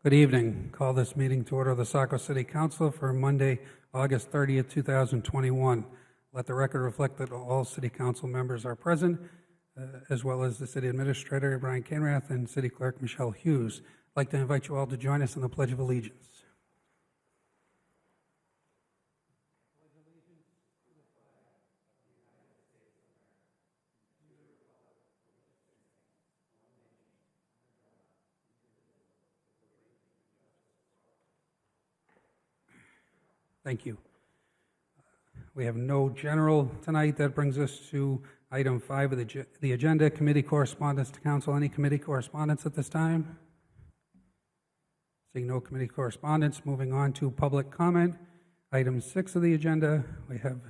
Good evening. Call this meeting to order of the Saco City Council for Monday, August 30th, 2021. Let the record reflect that all City Council members are present, as well as the City Administrator, Brian Canrath, and City Clerk, Michelle Hughes. I'd like to invite you all to join us in the Pledge of Allegiance. Thank you. We have no general tonight. That brings us to item 5 of the agenda, committee correspondence to council. Any committee correspondence at this time? Seeing no committee correspondence, moving on to public comment. Item 6 of the agenda, we have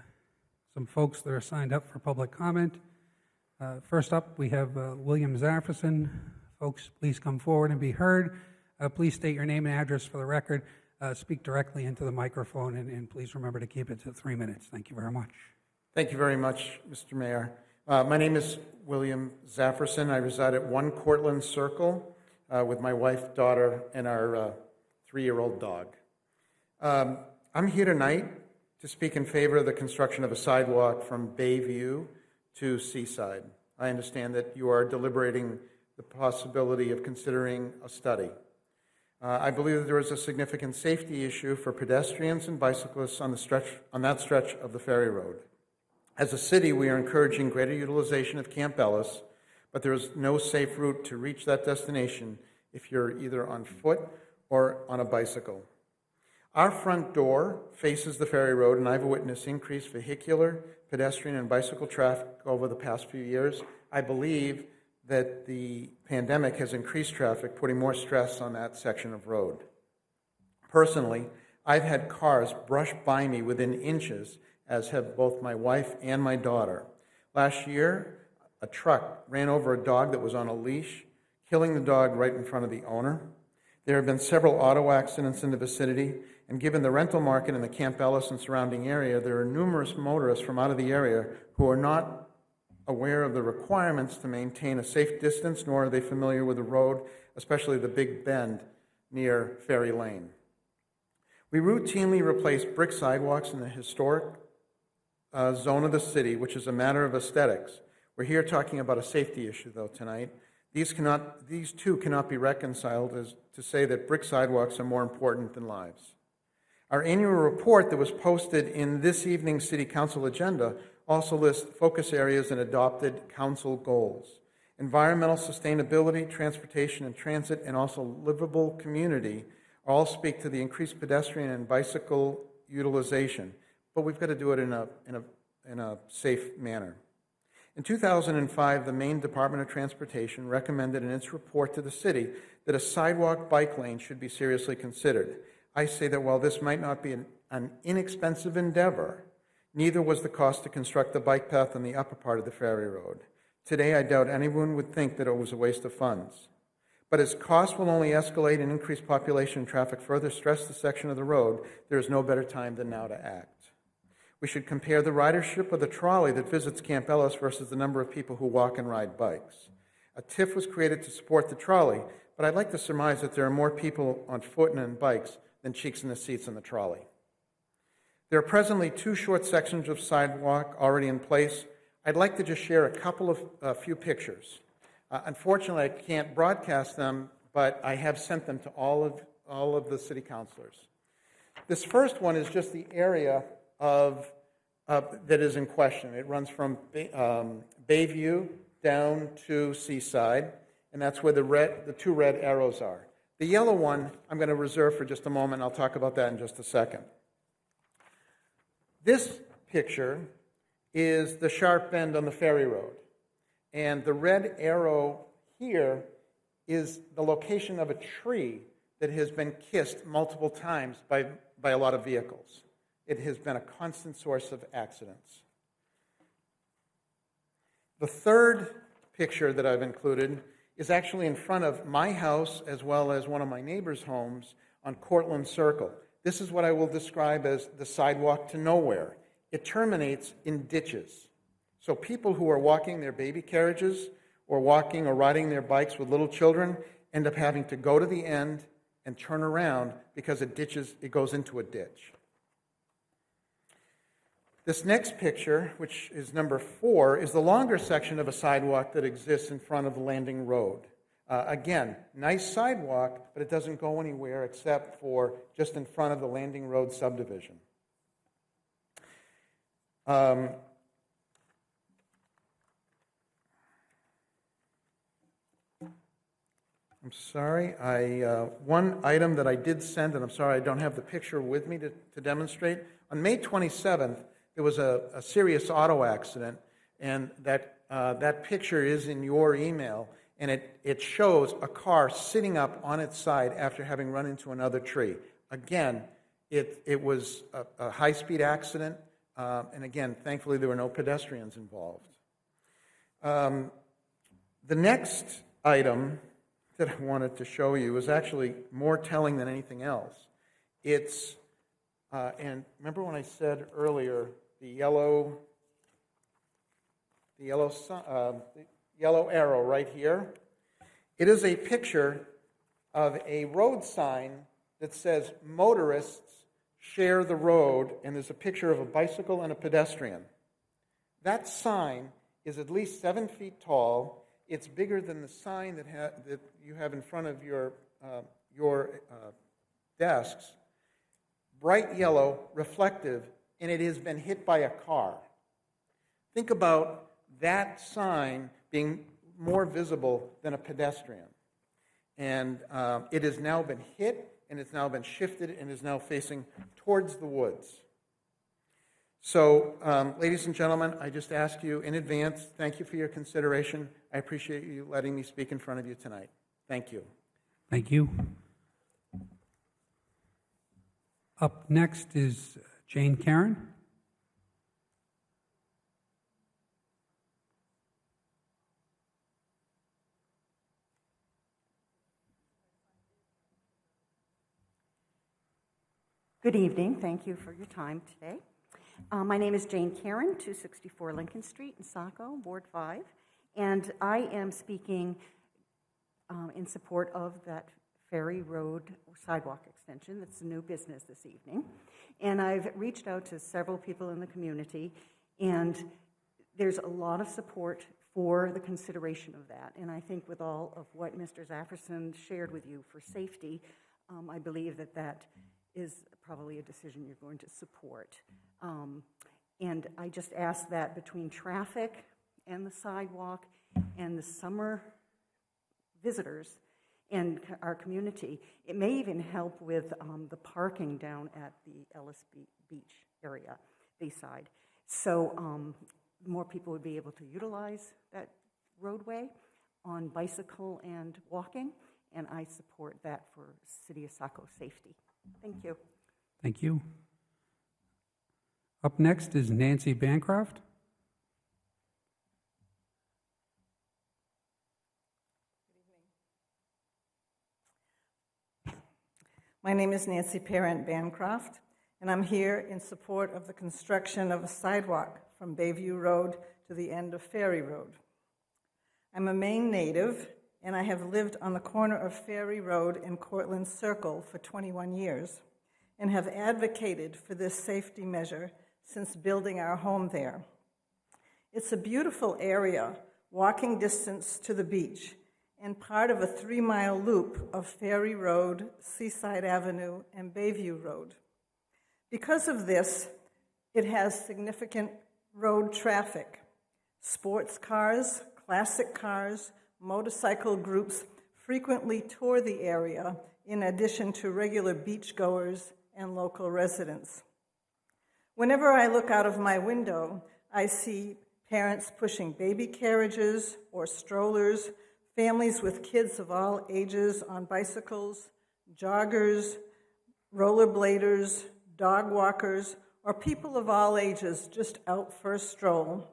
some folks that are signed up for public comment. First up, we have William Zafferson. Folks, please come forward and be heard. Please state your name and address for the record. Speak directly into the microphone, and please remember to keep it to 3 minutes. Thank you very much. Thank you very much, Mr. Mayor. My name is William Zafferson. I reside at 1 Cortlandt Circle with my wife, daughter, and our 3-year-old dog. I'm here tonight to speak in favor of the construction of a sidewalk from Bayview to Seaside. I understand that you are deliberating the possibility of considering a study. I believe that there is a significant safety issue for pedestrians and bicyclists on that stretch of the Ferry Road. As a city, we are encouraging greater utilization of Camp Ellis, but there is no safe route to reach that destination if you're either on foot or on a bicycle. Our front door faces the Ferry Road, and I've witnessed increased vehicular, pedestrian, and bicycle traffic over the past few years. I believe that the pandemic has increased traffic, putting more stress on that section of road. Personally, I've had cars brush by me within inches, as have both my wife and my daughter. Last year, a truck ran over a dog that was on a leash, killing the dog right in front of the owner. There have been several auto accidents in the vicinity, and given the rental market in the Camp Ellis and surrounding area, there are numerous motorists from out of the area who are not aware of the requirements to maintain a safe distance, nor are they familiar with the road, especially the big bend near Ferry Lane. We routinely replace brick sidewalks in the historic zone of the city, which is a matter of aesthetics. We're here talking about a safety issue, though, tonight. These two cannot be reconciled as to say that brick sidewalks are more important than lives. Our annual report that was posted in this evening's City Council agenda also lists focus areas and adopted council goals. Environmental sustainability, transportation and transit, and also livable community all speak to the increased pedestrian and bicycle utilization, but we've got to do it in a safe manner. In 2005, the Maine Department of Transportation recommended in its report to the city that a sidewalk bike lane should be seriously considered. I say that while this might not be an inexpensive endeavor, neither was the cost to construct the bike path on the upper part of the Ferry Road. Today, I doubt anyone would think that it was a waste of funds. But as costs will only escalate and increased population and traffic further stress the section of the road, there is no better time than now to act. We should compare the ridership of the trolley that visits Camp Ellis versus the number of people who walk and ride bikes. A TIF was created to support the trolley, but I'd like to surmise that there are more people on foot and on bikes than cheeks in the seats in the trolley. There are presently 2 short sections of sidewalk already in place. I'd like to just share a few pictures. Unfortunately, I can't broadcast them, but I have sent them to all of the city councilors. This first one is just the area that is in question. It runs from Bayview down to Seaside, and that's where the 2 red arrows are. The yellow one I'm going to reserve for just a moment. I'll talk about that in just a second. This picture is the sharp bend on the Ferry Road, and the red arrow here is the location of a tree that has been kissed multiple times by a lot of vehicles. It has been a constant source of accidents. The third picture that I've included is actually in front of my house as well as one of my neighbors' homes on Cortlandt Circle. This is what I will describe as the sidewalk to nowhere. It terminates in ditches. So people who are walking their baby carriages or walking or riding their bikes with little children end up having to go to the end and turn around because it goes into a ditch. This next picture, which is number 4, is the longer section of a sidewalk that exists in front of the landing road. Again, nice sidewalk, but it doesn't go anywhere except for just in front of the landing road subdivision. I'm sorry, one item that I did send, and I'm sorry I don't have the picture with me to demonstrate. On May 27th, there was a serious auto accident, and that picture is in your email, and it shows a car sitting up on its side after having run into another tree. Again, it was a high-speed accident, and again, thankfully there were no pedestrians involved. The next item that I wanted to show you is actually more telling than anything else. It's, and remember when I said earlier, the yellow arrow right here? It is a picture of a road sign that says, motorists share the road, and there's a picture of a bicycle and a pedestrian. That sign is at least 7 feet tall. It's bigger than the sign that you have in front of your desks. Bright yellow, reflective, and it has been hit by a car. Think about that sign being more visible than a pedestrian. And it has now been hit, and it's now been shifted, and is now facing towards the woods. So, ladies and gentlemen, I just ask you in advance, thank you for your consideration. I appreciate you letting me speak in front of you tonight. Thank you. Thank you. Up next is Jane Karen. Good evening. Thank you for your time today. My name is Jane Karen, 264 Lincoln Street in Saco, Ward 5, and I am speaking in support of that Ferry Road sidewalk extension. That's a new business this evening. And I've reached out to several people in the community, and there's a lot of support for the consideration of that. And I think with all of what Mr. Zafferson shared with you for safety, I believe that that is probably a decision you're going to support. And I just ask that between traffic and the sidewalk and the summer visitors and our community, it may even help with the parking down at the Ellis Beach area, Bayside. So more people would be able to utilize that roadway on bicycle and walking, and I support that for City of Saco safety. Thank you. Thank you. Up next is Nancy Bancroft. My name is Nancy Parent Bancroft, and I'm here in support of the construction of a sidewalk from Bayview Road to the end of Ferry Road. I'm a Maine native, and I have lived on the corner of Ferry Road and Cortlandt Circle for 21 years and have advocated for this safety measure since building our home there. It's a beautiful area, walking distance to the beach, and part of a 3-mile loop of Ferry Road, Seaside Avenue, and Bayview Road. Because of this, it has significant road traffic. Sports cars, classic cars, motorcycle groups frequently tour the area, in addition to regular beachgoers and local residents. Whenever I look out of my window, I see parents pushing baby carriages or strollers, families with kids of all ages on bicycles, joggers, rollerbladers, dog walkers, or people of all ages just out for a stroll.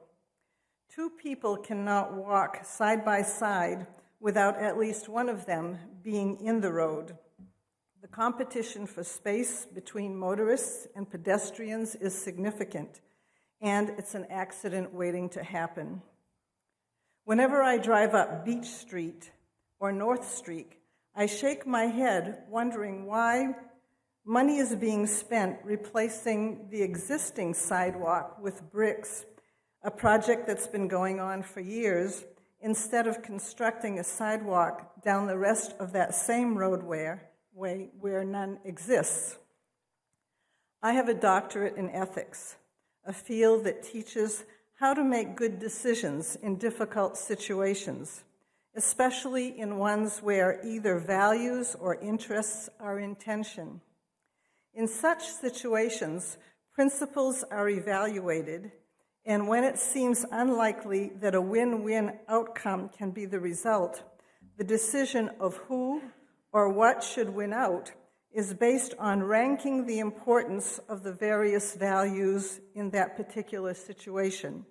2 people cannot walk side by side without at least one of them being in the road. The competition for space between motorists and pedestrians is significant, and it's an accident waiting to happen. Whenever I drive up Beach Street or North Street, I shake my head wondering why money is being spent replacing the existing sidewalk with bricks, a project that's been going on for years, instead of constructing a sidewalk down the rest of that same roadway where none exists. I have a doctorate in ethics, a field that teaches how to make good decisions in difficult situations, especially in ones where either values or interests are in tension. In such situations, principles are evaluated, and when it seems unlikely that a win-win outcome can be the result, the decision of who or what should win out is based on ranking the importance of the various values in that particular situation.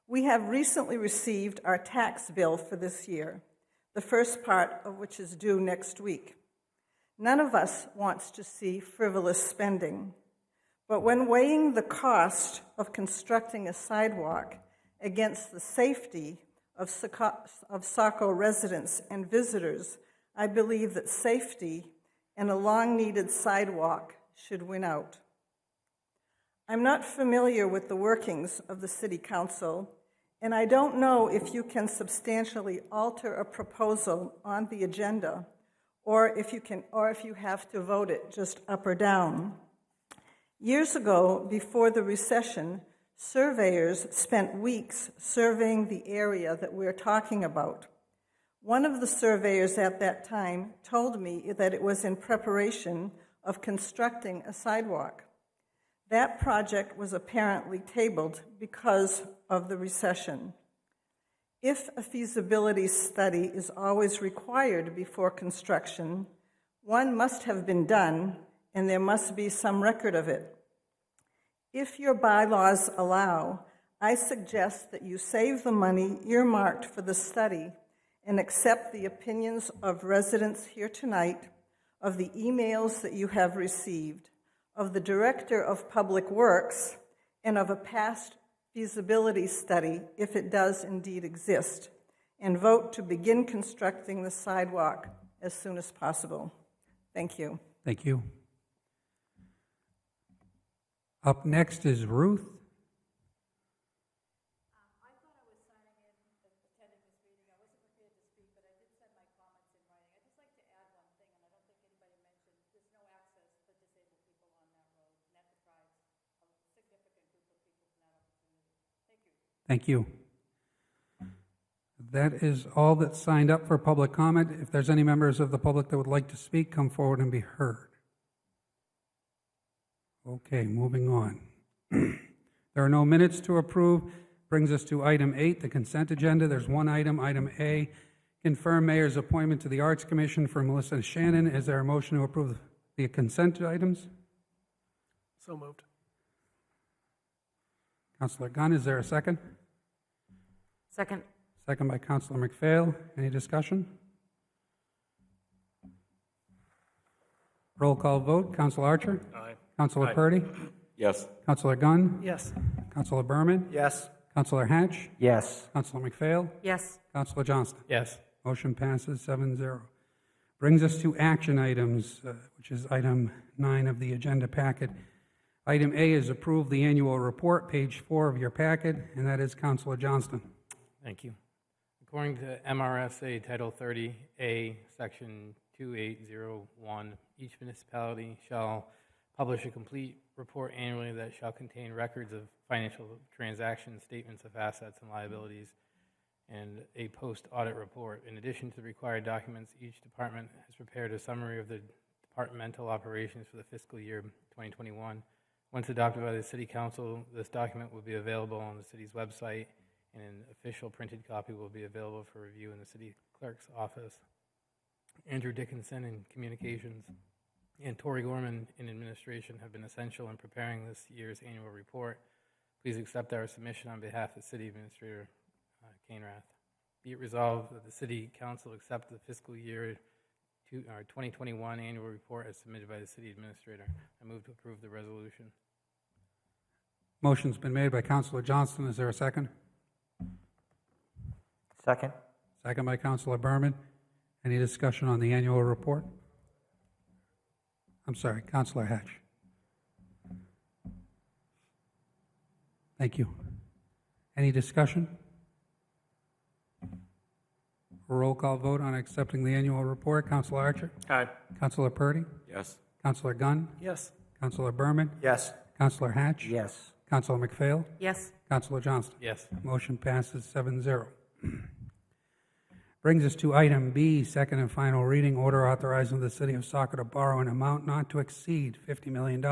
We have recently received our tax bill for this year, the first part of which is due next week. None of us wants to see frivolous spending, but when weighing the cost of constructing a sidewalk against the safety of Saco residents and visitors, I believe that safety and a long-needed sidewalk should win out. I'm not familiar with the workings of the City Council, and I don't know if you can substantially alter a proposal on the agenda, or if you have to vote it just up or down. Years ago, before the recession, surveyors spent weeks surveying the area that we're talking about. One of the surveyors at that time told me that it was in preparation of constructing a sidewalk. That project was apparently tabled because of the recession. If a feasibility study is always required before construction, one must have been done, and there must be some record of it. If your bylaws allow, I suggest that you save the money earmarked for the study and accept the opinions of residents here tonight, of the emails that you have received, of the Director of Public Works, and of a past feasibility study, if it does indeed exist, and vote to begin constructing the sidewalk as soon as possible. Thank you. Thank you. Up next is Ruth. Thank you. That is all that's signed up for public comment. If there's any members of the public that would like to speak, come forward and be heard. Okay, moving on. There are no minutes to approve. Brings us to item 8, the consent agenda. There's one item, item A, confirm mayor's appointment to the Arts Commission for Melissa Shannon. Is there a motion to approve the consent items? So moved. Councilor Gunn, is there a second? Second. Second by Councilor McPhail. Any discussion? Roll call vote. Councilor Archer? Aye. Councilor Aye. Purdy? Yes. Councilor Gunn? Yes. Councilor Berman? Yes. Councilor Hatch? Yes. Councilor McPhail? Yes. Councilor Johnston? Yes. Motion passes 7-0. Brings us to action items, which is item 9 of the agenda packet. Item A is approve the annual report, page 4 of your packet, and that is Councilor Johnston. Thank you. According to MRSA Title 30A, Section 2801, each municipality shall publish a complete report annually that shall contain records of financial transactions, statements of assets and liabilities, and a post-audit report. In addition to the required documents, each department has prepared a summary of the departmental operations for the fiscal year 2021. Once adopted by the City Council, this document will be available on the city's website, and an official printed copy will be available for review in the city clerk's office. Andrew Dickinson in communications and Tori Gorman in administration have been essential in preparing this year's annual report. Please accept our submission on behalf of City Administrator Cainrath. Be it resolved that the City Council accept the fiscal year 2021 annual report as submitted by the City Administrator. I move to approve the resolution. Motion's been made by Councilor Johnston. Is there a second? Second. Second by Councilor Berman. Any discussion on the annual report? I'm sorry, Counselor Hatch. Thank you. Any discussion? Roll call vote on accepting the annual report. Counselor Archer? Aye. Counselor Purdy? Yes. Counselor Gunn? Yes. Counselor Berman? Yes. Counselor Hatch? Yes. Counselor McPhail? Yes. Counselor Johnston? Yes. Motion passes 7-0. Brings us to item B, second and final reading, order authorizing the city of Saco to borrow an amount not to exceed $50 million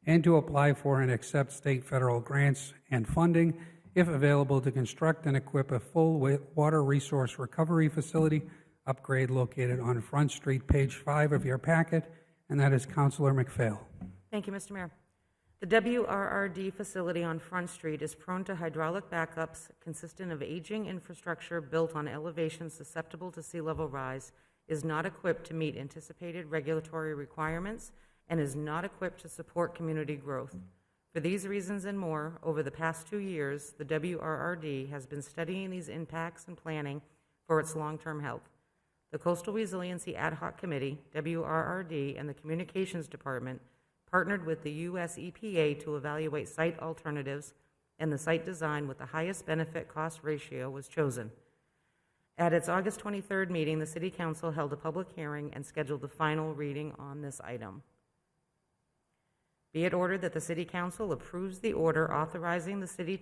and to apply for and accept state, federal grants and funding, if available, to construct and equip a full water resource recovery facility upgrade located on Front Street, page 5 of your packet, and that is Counselor McPhail. Thank you, Mr. Mayor. The WRRD facility on Front Street is prone to hydraulic backups consistent of aging infrastructure built on elevations susceptible to sea level rise, is not equipped to meet anticipated regulatory requirements, and is not equipped to support community growth. For these reasons and more, over the past 2 years, the WRRD has been studying these impacts and planning for its long-term health. The Coastal Resiliency Ad Hoc Committee, WRRD, and the Communications Department partnered with the U.S. EPA to evaluate site alternatives, and the site design with the highest benefit-cost ratio was chosen. At its August 23rd meeting, the City Council held a public hearing and scheduled the final reading on this item. Be it ordered that the City Council approves the order authorizing the City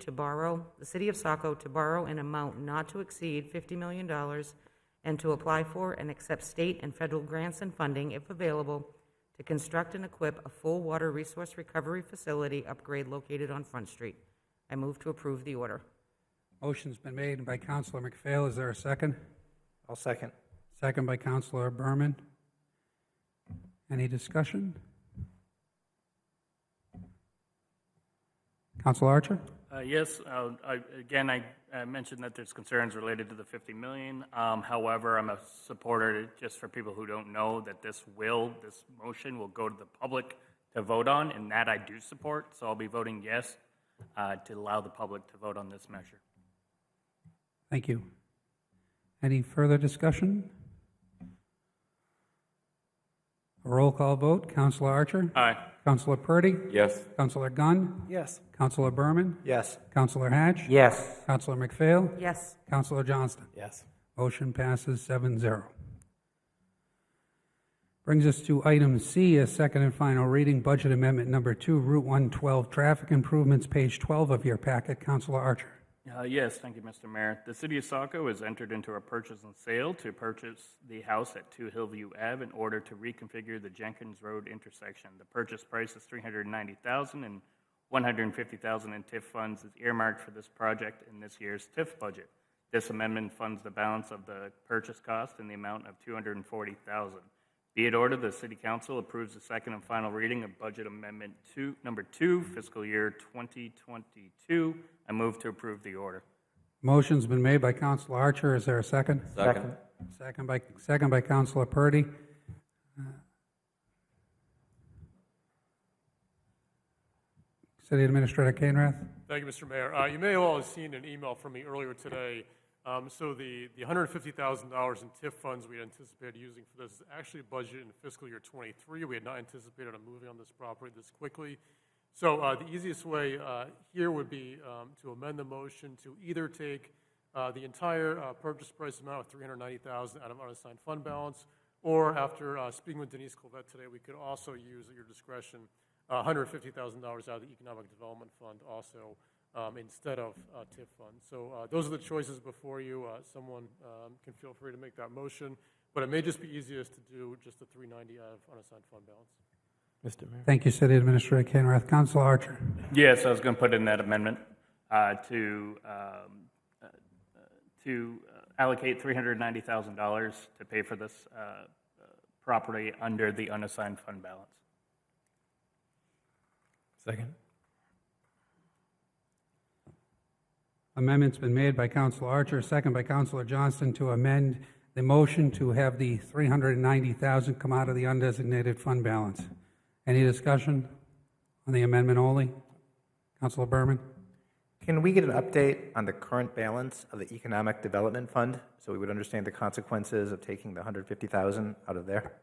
of Saco to borrow an amount not to exceed $50 million and to apply for and accept state and federal grants and funding, if available, to construct and equip a full water resource recovery facility upgrade located on Front Street. I move to approve the order. Motion's been made by Counselor McPhail. Is there a second? I'll second. Second by Counselor Berman. Any discussion? Counselor Archer? Yes, I mentioned that there's concerns related to the 50 million. However, I'm a supporter, just for people who don't know, that this motion will go to the public to vote on, and that I do support. So I'll be voting yes to allow the public to vote on this measure. Thank you. Any further discussion? A roll call vote. Counselor Archer? Aye. Counselor Purdy? Yes. Counselor Gunn? Yes. Counselor Berman? Yes. Counselor Hatch? Yes. Counselor McPhail? Yes. Counselor Johnston? Yes. Motion passes 7-0. Brings us to item C, a second and final reading, budget amendment number 2, Route 112 traffic improvements, page 12 of your packet. Counselor Archer. Yes, thank you, Mr. Mayor. The City of Saco has entered into a purchase and sale to purchase the house at 2 Hillview Ave in order to reconfigure the Jenkins Road intersection. The purchase price is $390,000, and $150,000 in TIF funds is earmarked for this project in this year's TIF budget. This amendment funds the balance of the purchase cost in the amount of $240,000. Be it ordered, the City Council approves the second and final reading of Budget Amendment number 2, fiscal year 2022. I move to approve the order. Motion's been made by Counselor Archer. Is there a second? Second. Second by Counselor Purdy. City Administrator Kainrath. Thank you, Mr. Mayor. You may all have seen an email from me earlier today. So the $150,000 in TIF funds we anticipated using for this is actually budgeted in fiscal year 23. We had not anticipated a moving on this property this quickly. So the easiest way here would be to amend the motion to either take the entire purchase price amount of $390,000 out of unassigned fund balance, or after speaking with Denise Colvette today, we could also use at your discretion $150,000 out of the Economic Development Fund also instead of TIF funds. So those are the choices before you. Someone can feel free to make that motion, but it may just be easiest to do just the $390 out of unassigned fund balance. Mr. Mayor. Thank you, City Administrator Kainrath. Counselor Archer. Yes, I was going to put in that amendment to allocate $390,000 to pay for this property under the unassigned fund balance. Second. Amendment's been made by Counselor Archer, second by Counselor Johnston, to amend the motion to have the $390,000 come out of the undesignated fund balance. Any discussion on the amendment only? Counselor Berman? Can we get an update on the current balance of the Economic Development Fund so we would understand the consequences of taking the $150,000 out of there?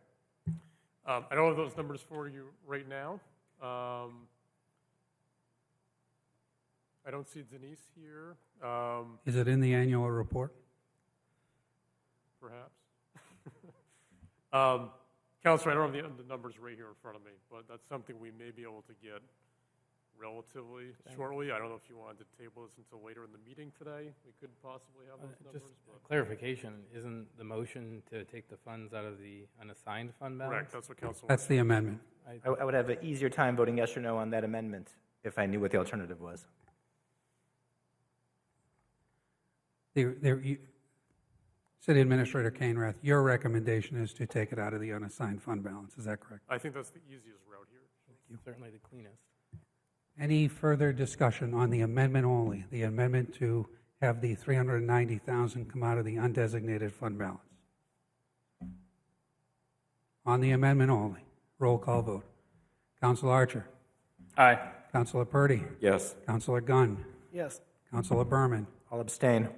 I don't have those numbers for you right now. I don't see Denise here, Is it in the annual report? perhaps. Counselor, I don't have the numbers right here in front of me, but that's something we may be able to get relatively shortly. I don't know if you wanted to table this until later in the meeting today. We could possibly have those numbers. Just clarification, isn't the motion to take the funds out of the unassigned fund balance? Correct, that's what Council. That's the amendment. I would have an easier time voting yes or no on that amendment if I knew what the alternative was. City Administrator Kainrath, your recommendation is to take it out of the unassigned fund balance, is that correct? I think that's the easiest route here. Certainly the cleanest. Any further discussion on the amendment only, the amendment to have the $390,000 come out of the undesignated fund balance? On the amendment only, roll call vote. Council Archer. Aye. Councilor Purdy. Yes. Councilor Gunn. Yes. Councilor Berman. I'll abstain.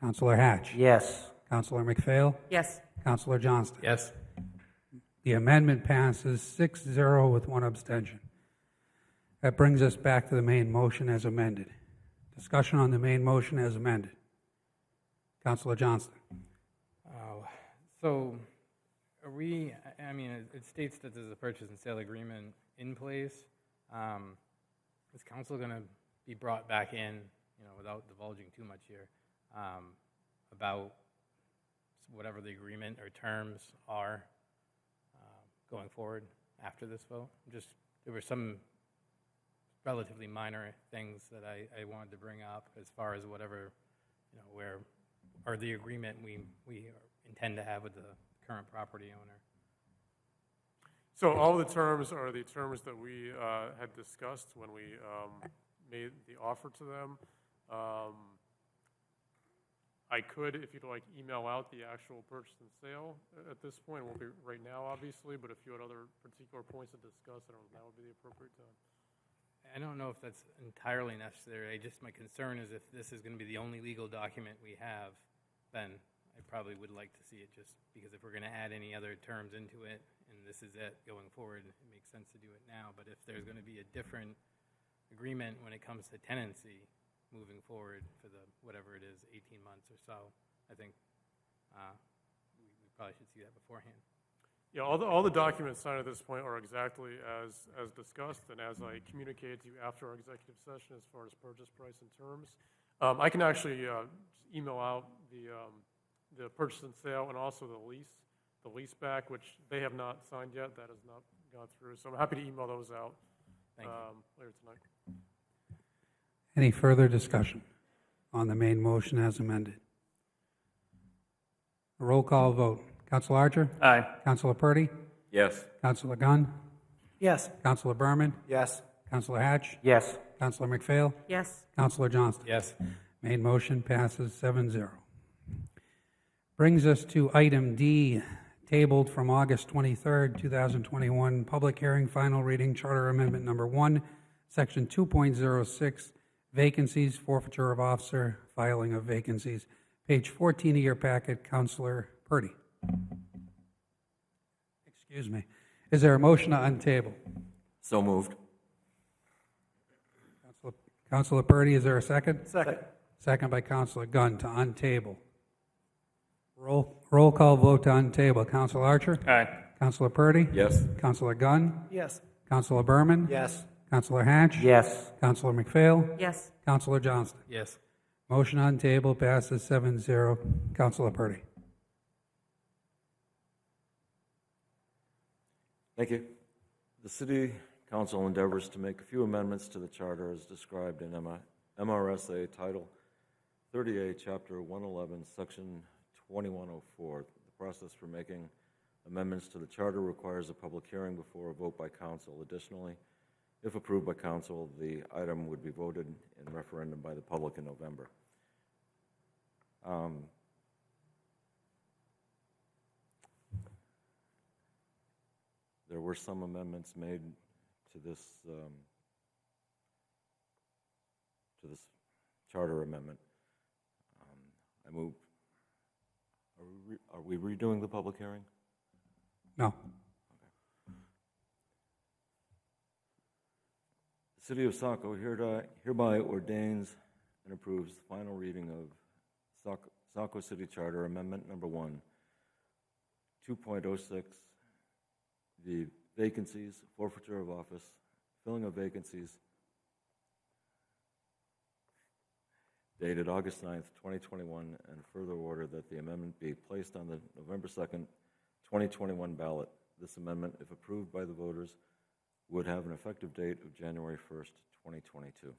Councilor Hatch. Yes. Councilor McPhail. Yes. Councilor Johnston. Yes. The amendment passes 6-0 with one abstention. That brings us back to the main motion as amended. Discussion on the main motion as amended. Councilor Johnston. So are we, I mean, it states that there's a purchase and sale agreement in place. Is council going to be brought back in, without divulging too much here, about whatever the agreement or terms are going forward after this vote? There were some relatively minor things that I wanted to bring up as far as whatever, or the agreement we intend to have with the current property owner. So all the terms are the terms that we had discussed when we made the offer to them. I could, if you'd like, email out the actual purchase and sale at this point. It won't be right now, obviously, but if you had other particular points to discuss, I don't know if that would be the appropriate time. I don't know if that's entirely necessary. My concern is if this is going to be the only legal document we have, then I probably would like to see it, just because if we're going to add any other terms into it, and this is it going forward, it makes sense to do it now. But if there's going to be a different agreement when it comes to tenancy moving forward for the, whatever it is, 18 months or so, I think we probably should see that beforehand. Yeah, all the documents signed at this point are exactly as discussed and as I communicated to you after our executive session as far as purchase price and terms. I can actually email out the purchase and sale and also the lease back, which they have not signed yet. That has not gone through. So I'm happy to email those out later tonight. Any further discussion on the main motion as amended? A roll call vote. Councilor Archer? Aye. Councilor Purdy? Yes. Councilor Gunn? Yes. Councilor Berman? Yes. Councilor Hatch? Yes. Councilor McPhail? Yes. Councilor Johnston? Yes. Main motion passes 7-0. Brings us to item D, tabled from August 23rd, 2021, public hearing, final reading, Charter Amendment Number 1, Section 2.06, Vacancies, Forfeiture of Officer, Filing of Vacancies. Page 14 of your packet, Councilor Purdy. Excuse me. Is there a motion to untable? So moved. Councilor Purdy, is there a second? Second. Second by Councilor Gunn to untable. Roll call vote to untable. Councilor Archer? Aye. Councilor Purdy? Yes. Councilor Gunn? Yes. Councilor Berman? Yes. Councilor Hatch? Yes. Councilor McPhail? Yes. Councilor Johnston? Yes. Motion on table passes 7-0. Councilor Purdy. Thank you. The City Council endeavors to make a few amendments to the Charter as described in MRSA Title 30A, Chapter 111, Section 2104. The process for making amendments to the Charter requires a public hearing before a vote by Council. Additionally, if approved by Council, the item would be voted in referendum by the public in November. There were some amendments made to this charter amendment. I move, are we redoing the public hearing? No. The City of Saco hereby ordains and approves the final reading of Saco City Charter Amendment Number 1, 2.06, the vacancies, forfeiture of office, filling of vacancies, dated August 9th, 2021, and further order that the amendment be placed on the November 2nd, 2021 ballot. This amendment, if approved by the voters, would have an effective date of January 1st, 2022.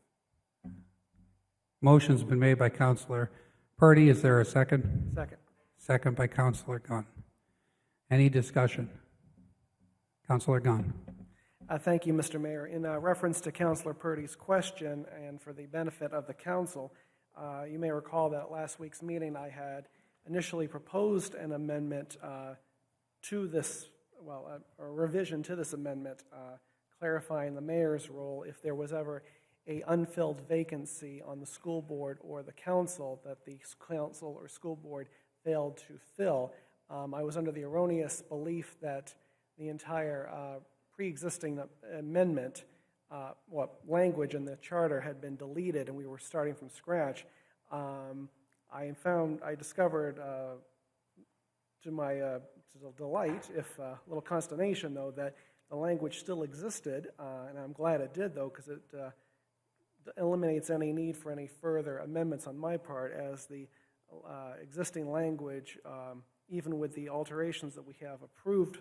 Motion's been made by Counselor Purdy. Is there a second? Second. Second by Counselor Gunn. Any discussion? Counselor Gunn. Thank you, Mr. Mayor. In reference to Counselor Purdy's question and for the benefit of the council, you may recall that at last week's meeting I had initially proposed an amendment to this, a revision to this amendment, clarifying the mayor's role if there was ever a unfilled vacancy on the school board or the council that the council or school board failed to fill. I was under the erroneous belief that the entire pre-existing amendment, language in the charter had been deleted and we were starting from scratch. I discovered, to my delight, if a little consternation though, that the language still existed, and I'm glad it did though, because it eliminates any need for any further amendments on my part, as the existing language, even with the alterations that we have approved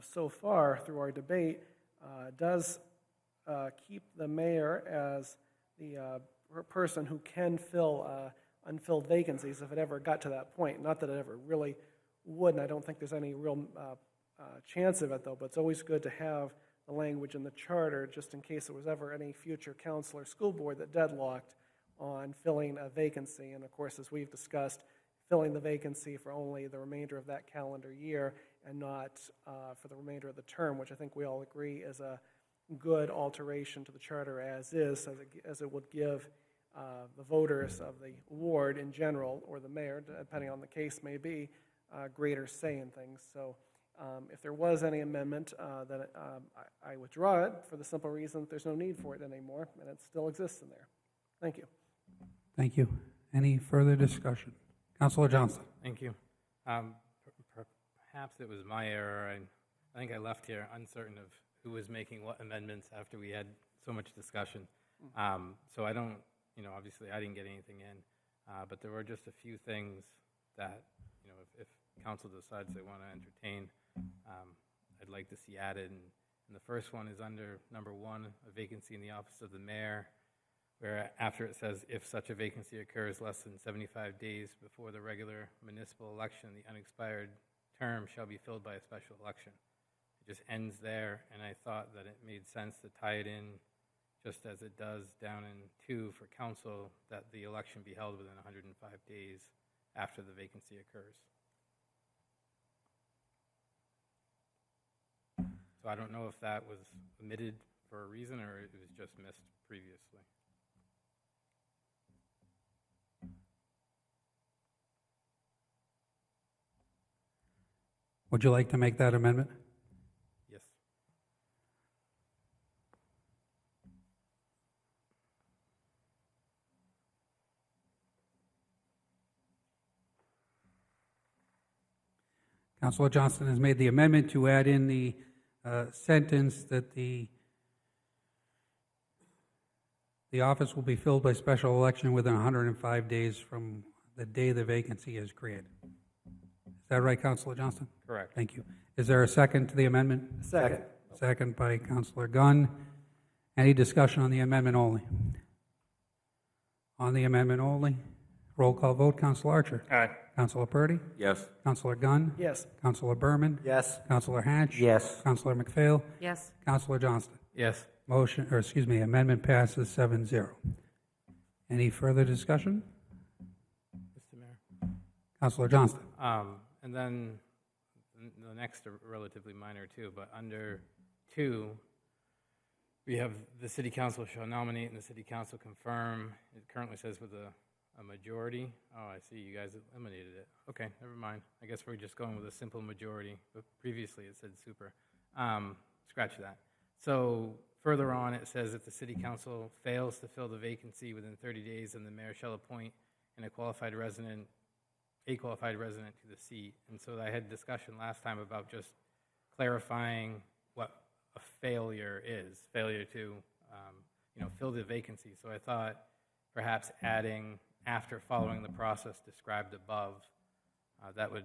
so far through our debate, does keep the mayor as the person who can fill unfilled vacancies if it ever got to that point. Not that it ever really would, and I don't think there's any real chance of it, though, but it's always good to have the language in the charter just in case there was ever any future council or school board that deadlocked on filling a vacancy. And of course, as we've discussed, filling the vacancy for only the remainder of that calendar year and not for the remainder of the term, which I think we all agree is a good alteration to the charter as is, as it would give the voters of the ward in general, or the mayor, depending on the case may be, greater say in things. So if there was any amendment, then I withdraw it for the simple reason that there's no need for it anymore, and it still exists in there. Thank you. Thank you. Any further discussion? Counselor Johnston. Thank you. Perhaps it was my error. I think I left here uncertain of who was making what amendments after we had so much discussion. So I don't, obviously I didn't get anything in, but there were just a few things that, if council decides they want to entertain, I'd like to see added. And the first one is under number 1, a vacancy in the office of the mayor, where after it says, if such a vacancy occurs less than 75 days before the regular municipal election, the unexpired term shall be filled by a special election. It just ends there, and I thought that it made sense to tie it in just as it does down in 2 for council, that the election be held within 105 days after the vacancy occurs. So I don't know if that was omitted for a reason or it was just missed previously. Would you like to make that amendment? Yes. Counselor Johnston has made the amendment to add in the sentence that the office will be filled by special election within 105 days from the day the vacancy is created. Is that right, Counselor Johnston? Correct. Thank you. Is there a second to the amendment? Second. Second by Counselor Gunn. Any discussion on the amendment only? On the amendment only, roll call vote. Counselor Archer? Aye. Counselor Purdy? Yes. Counselor Gunn? Yes. Counselor Berman? Yes. Counselor Hatch? Yes. Counselor McPhail? Yes. Counselor Johnston? Yes. Amendment passes 7-0. Any further discussion? Mr. Mayor. Counselor Johnston? And then the next are relatively minor too, but under 2, We have the city council shall nominate and the city council confirm. It currently says with a majority. Oh, I see, you guys eliminated it. Okay, never mind. I guess we're just going with a simple majority, but previously it said super. Scratch that. So further on, it says if the city council fails to fill the vacancy within 30 days, then the mayor shall appoint a qualified resident to the seat. And so I had discussion last time about just clarifying what a failure to, fill the vacancy. So I thought perhaps adding after following the process described above, that would,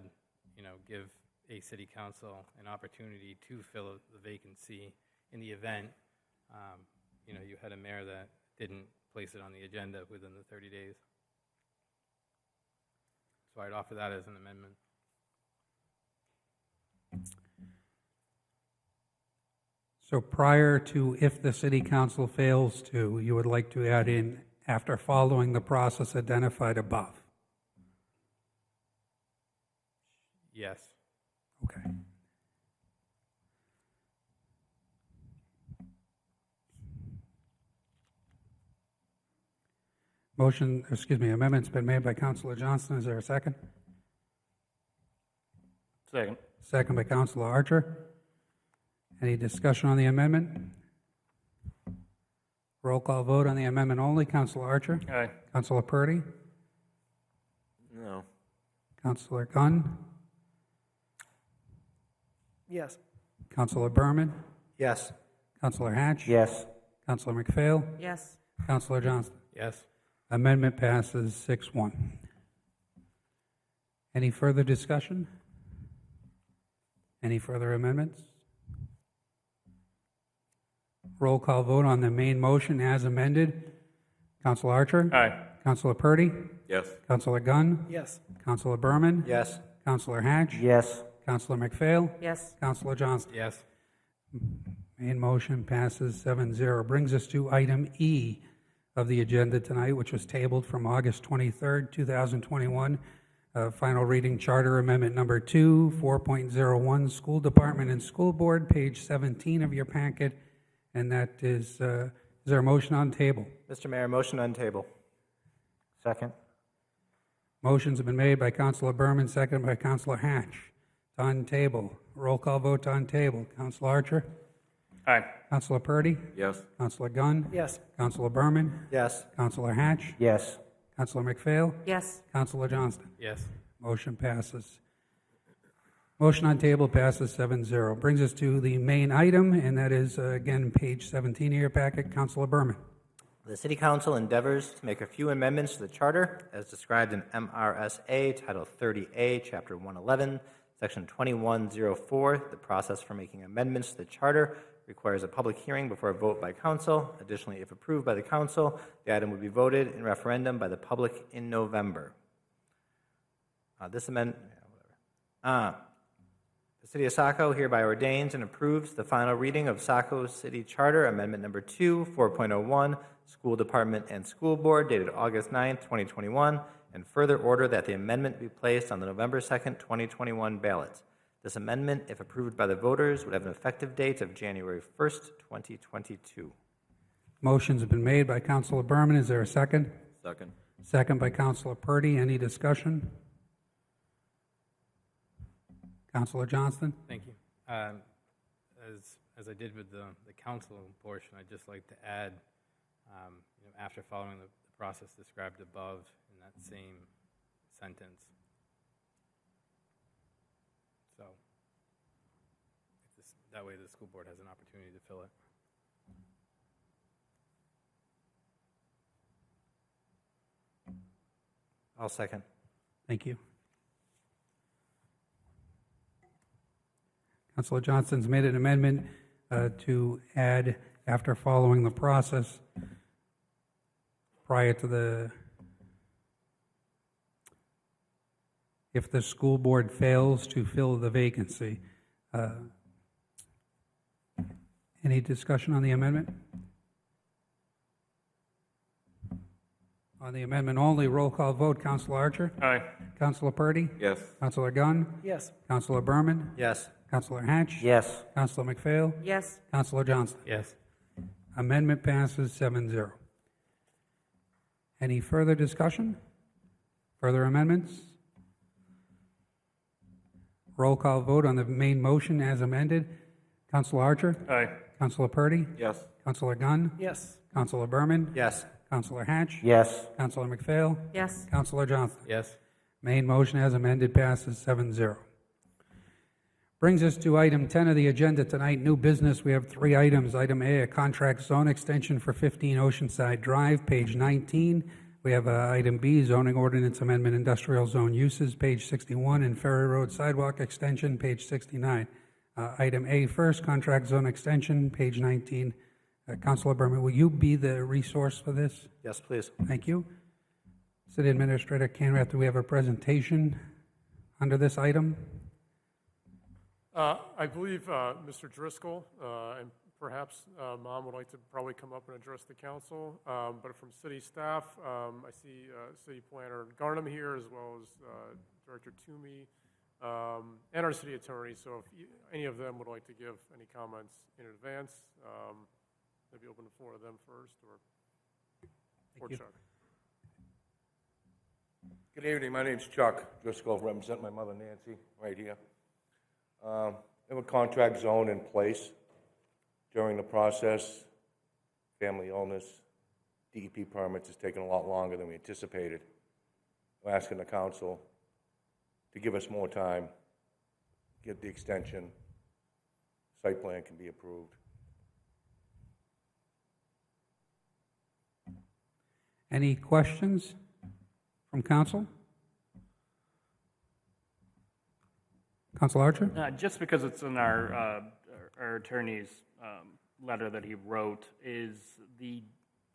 give a city council an opportunity to fill the vacancy in the event, you had a mayor that didn't place it on the agenda within the 30 days. So I'd offer that as an amendment. So prior to if the city council fails to, you would like to add in after following the process identified above? Yes. Okay. Amendment's been made by Councilor Johnston. Is there a second? Second. Second by Councilor Archer. Any discussion on the amendment? Roll call vote on the amendment only. Councilor Archer? Aye. Councilor Purdy? No. Councilor Gunn? Yes. Councilor Berman? Yes. Councilor Hatch? Yes. Councilor McPhail? Yes. Councilor Johnston? Yes. Amendment passes 6-1. Any further discussion? Any further amendments? Roll call vote on the main motion as amended. Councilor Archer? Aye. Councilor Purdy? Yes. Councilor Gunn? Yes. Councilor Berman? Yes. Councilor Hatch? Yes. Councilor McPhail? Yes. Councilor Johnston? Yes. Main motion passes 7-0. Brings us to item E of the agenda tonight, which was tabled from August 23rd, 2021. Final reading Charter Amendment Number 2, 4.01, School Department and School Board, page 17 of your packet. And that is there a motion on table? Mr. Mayor, motion on table. Second. Motions have been made by Councilor Berman, seconded by Councilor Hatch. It's on table. Roll call vote on table. Councilor Archer? Aye. Councilor Purdy? Yes. Councilor Gunn? Yes. Councilor Berman? Yes. Councilor Hatch? Yes. Councilor McPhail? Yes. Councilor Johnston? Yes. Motion passes. Motion on table passes 7-0. Brings us to the main item, and that is, again, page 17 of your packet. Councilor Berman. The City Council endeavors to make a few amendments to the Charter as described in MRSA Title 30A, Chapter 111, Section 2104. The process for making amendments to the Charter requires a public hearing before a vote by Council. Additionally, if approved by the Council, the item would be voted in referendum by the public in November. The City of Saco hereby ordains and approves the final reading of Saco City Charter Amendment Number 2, 4.01, School Department and School Board, dated August 9th, 2021, and further order that the amendment be placed on the November 2nd, 2021 ballot. This amendment, if approved by the voters, would have an effective date of January 1st, 2022. Motions have been made by Councilor Berman. Is there a second? Second. Second by Councilor Purdy. Any discussion? Councilor Johnston? Thank you. As I did with the council portion, I'd just like to add, after following the process described above in that same sentence. So that way the school board has an opportunity to fill it. I'll second. Thank you. Councilor Johnston's made an amendment to add, after following the process, prior to if the school board fails to fill the vacancy. Any discussion on the amendment? On the amendment only, roll call vote. Councilor Archer? Aye. Councilor Purdy? Yes. Councilor Gunn? Yes. Councilor Berman? Yes. Councilor Hatch? Yes. Councilor McPhail? Yes. Councilor Johnston? Yes. Amendment passes 7-0. Any further discussion? Further amendments? Roll call vote on the main motion as amended. Councilor Archer? Aye. Councilor Purdy? Yes. Councilor Gunn? Yes. Councilor Berman? Yes. Councilor Hatch? Yes. Councilor McPhail? Yes. Councilor Johnston? Yes. Main motion as amended passes 7-0. Brings us to item 10 of the agenda tonight, new business. We have 3 items. Item A, a contract zone extension for 15 Oceanside Drive, page 19. We have item B, zoning ordinance amendment, industrial zone uses, page 61, and Ferry Road sidewalk extension, page 69. Item A first, contract zone extension, page 19. Councilor Berman, will you be the resource for this? Yes, please. Thank you. City Administrator Canrath, do we have a presentation under this item? I believe Mr. Driscoll and perhaps Mom would like to probably come up and address the council. But from city staff, I see City Planner Garnham here, as well as Director Toomey and our city attorney. So if any of them would like to give any comments in advance, maybe open the floor to them first, or you. Chuck. Good evening, my name's Chuck Driscoll, represent my mother Nancy, right here. We have a contract zone in place. During the process, family illness, DEP permits has taken a lot longer than we anticipated. We're asking the council to give us more time, get the extension, site plan can be approved. Any questions from council? Council Archer? Just because it's in our attorney's letter that he wrote, it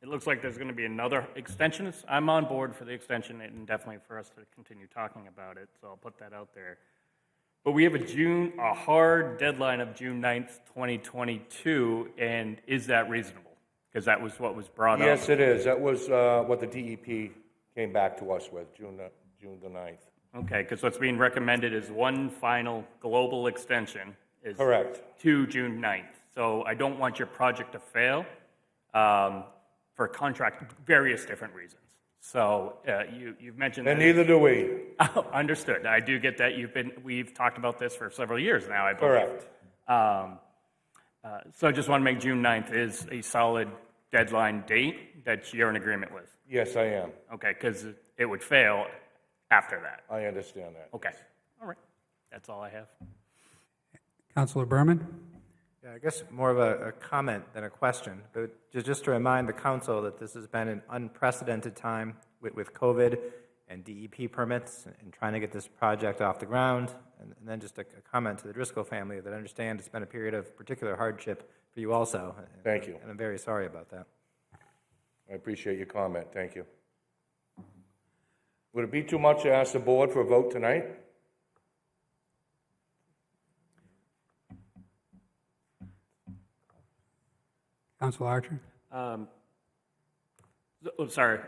looks like there's going to be another extension. I'm on board for the extension and definitely for us to continue talking about it, so I'll put that out there. But we have a hard deadline of June 9th, 2022, and is that reasonable? Because that was what was brought up. Yes, it is. That was what the DEP came back to us with, June the 9th. Okay, because what's being recommended is one final global extension. Is Correct. To June 9th. So I don't want your project to fail for various different reasons. So you've mentioned And that. neither do we. Oh, understood. I do get that. We've talked about this for several years now, I believe. Correct. So I just want to make June 9th is a solid deadline date that you're in agreement with. Yes, I am. Okay, because it would fail after that. I understand that. Okay. All right. That's all I have. Councilor Berman? Yeah, I guess more of a comment than a question, but just to remind the council that this has been an unprecedented time with COVID and DEP permits and trying to get this project off the ground. And then just a comment to the Driscoll family that I understand it's been a period of particular hardship for you also. Thank you. And I'm very sorry about that. I appreciate your comment. Thank you. Would it be too much to ask the board for a vote tonight? Council Archer? Sorry.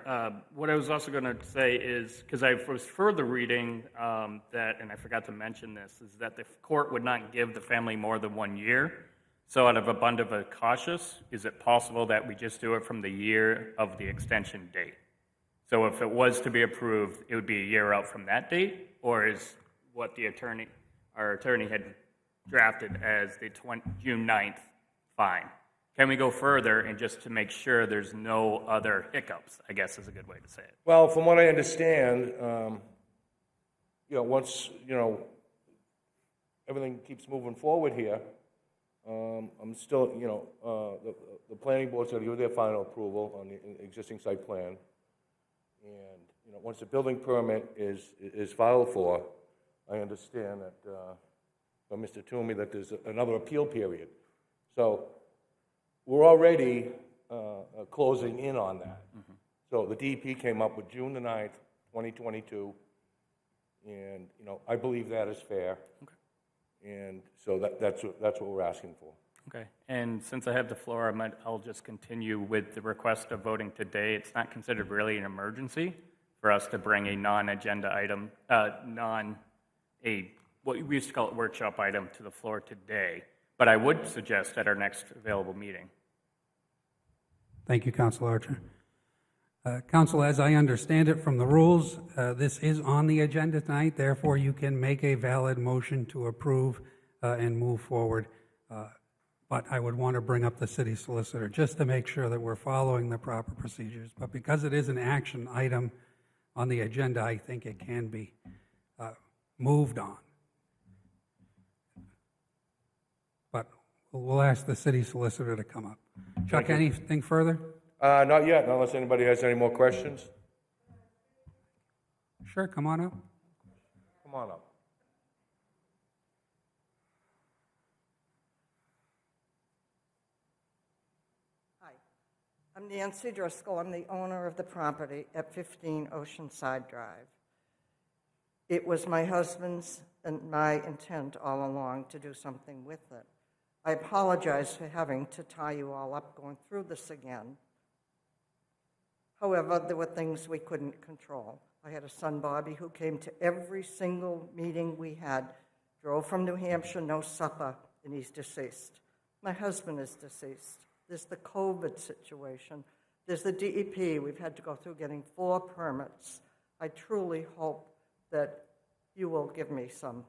What I was also going to say is, because I was further reading that, and I forgot to mention this, is that the court would not give the family more than 1 year. So out of abundance of cautious, is it possible that we just do it from the year of the extension date? So if it was to be approved, it would be a year out from that date, or is what our attorney had drafted as the June 9th fine? Can we go further and just to make sure there's no other hiccups, I guess is a good way to say it. Well, from what I understand, once, everything keeps moving forward here, I'm still, the planning board's going to give their final approval on the existing site plan. And, once the building permit is filed for, I understand that, from Mr. Toomey, that there's another appeal period. So we're already closing in on that. Mm-hmm. So the DEP came up with June the 9th, 2022, and, I believe that is fair. Okay. And so that's what we're asking for. Okay, and since I have the floor, I'll just continue with the request of voting today. It's not considered really an emergency for us to bring a non-agenda item, what we used to call it workshop item to the floor today. But I would suggest at our next available meeting. Thank you, Council Archer. Council, as I understand it from the rules, this is on the agenda tonight, therefore you can make a valid motion to approve and move forward. But I would want to bring up the city solicitor just to make sure that we're following the proper procedures. But because it is an action item on the agenda, I think it can be moved on. But we'll ask the city solicitor to come up. Chuck, anything further? Not yet, unless anybody has any more questions. Sure, come on up. Come on up. Hi, I'm Nancy Driscoll. I'm the owner of the property at 15 Oceanside Drive. It was my husband's and my intent all along to do something with it. I apologize for having to tie you all up going through this again. However, there were things we couldn't control. I had a son, Bobby, who came to every single meeting we had, drove from New Hampshire, no supper, and he's deceased. My husband is deceased. There's the COVID situation. There's the DEP. We've had to go through getting 4 permits. I truly hope that you will give me some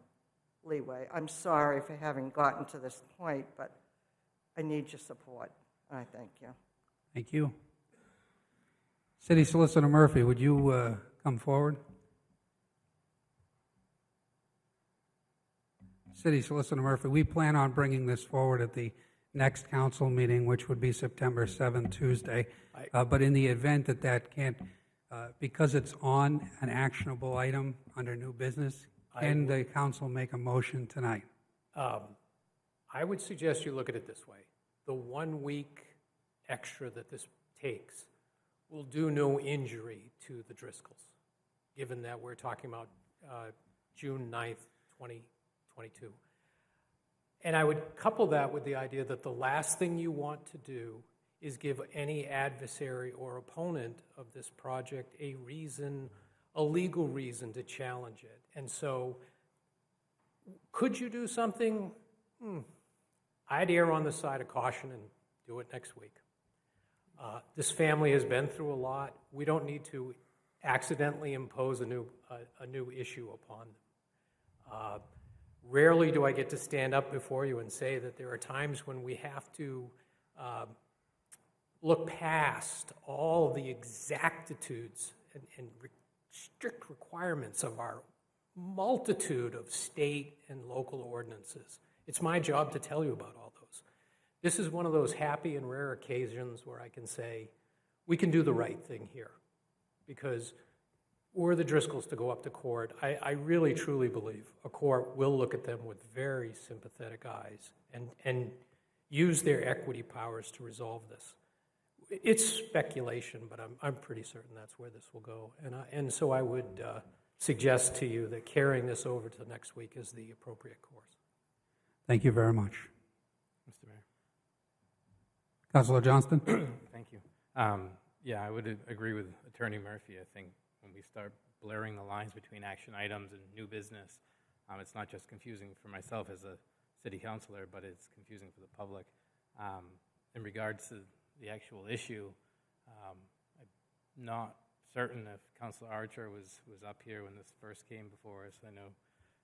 leeway. I'm sorry for having gotten to this point, but I need your support, and I thank you. Thank you. City Solicitor Murphy, would you come forward? City Solicitor Murphy, we plan on bringing this forward at the next council meeting, which would be September 7th, Tuesday. But in the event that that can't, because it's on an actionable item under new business, can the council make a motion tonight? I would suggest you look at it this way. The 1 week extra that this takes will do no injury to the Driscolls, given that we're talking about June 9th, 2022. And I would couple that with the idea that the last thing you want to do is give any adversary or opponent of this project a reason, a legal reason to challenge it. And so, could you do something? I'd err on the side of caution and do it next week. This family has been through a lot. We don't need to accidentally impose a new issue upon them. Rarely do I get to stand up before you and say that there are times when we have to look past all the exactitudes and strict requirements of our multitude of state and local ordinances. It's my job to tell you about all those. This is one of those happy and rare occasions where I can say, we can do the right thing here, because we're the Driscolls to go up to court. I really, truly believe a court will look at them with very sympathetic eyes and use their equity powers to resolve this. It's speculation, but I'm pretty certain that's where this will go. And so I would suggest to you that carrying this over to next week is the appropriate course. Thank you very much. Mr. Mayor. Councilor Johnston? Thank you. Yeah, I would agree with Attorney Murphy. I think when we start blurring the lines between action items and new business, it's not just confusing for myself as a city councilor, but it's confusing for the public. In regards to the actual issue, I'm not certain if Councilor Archer was up here when this first came before us. I know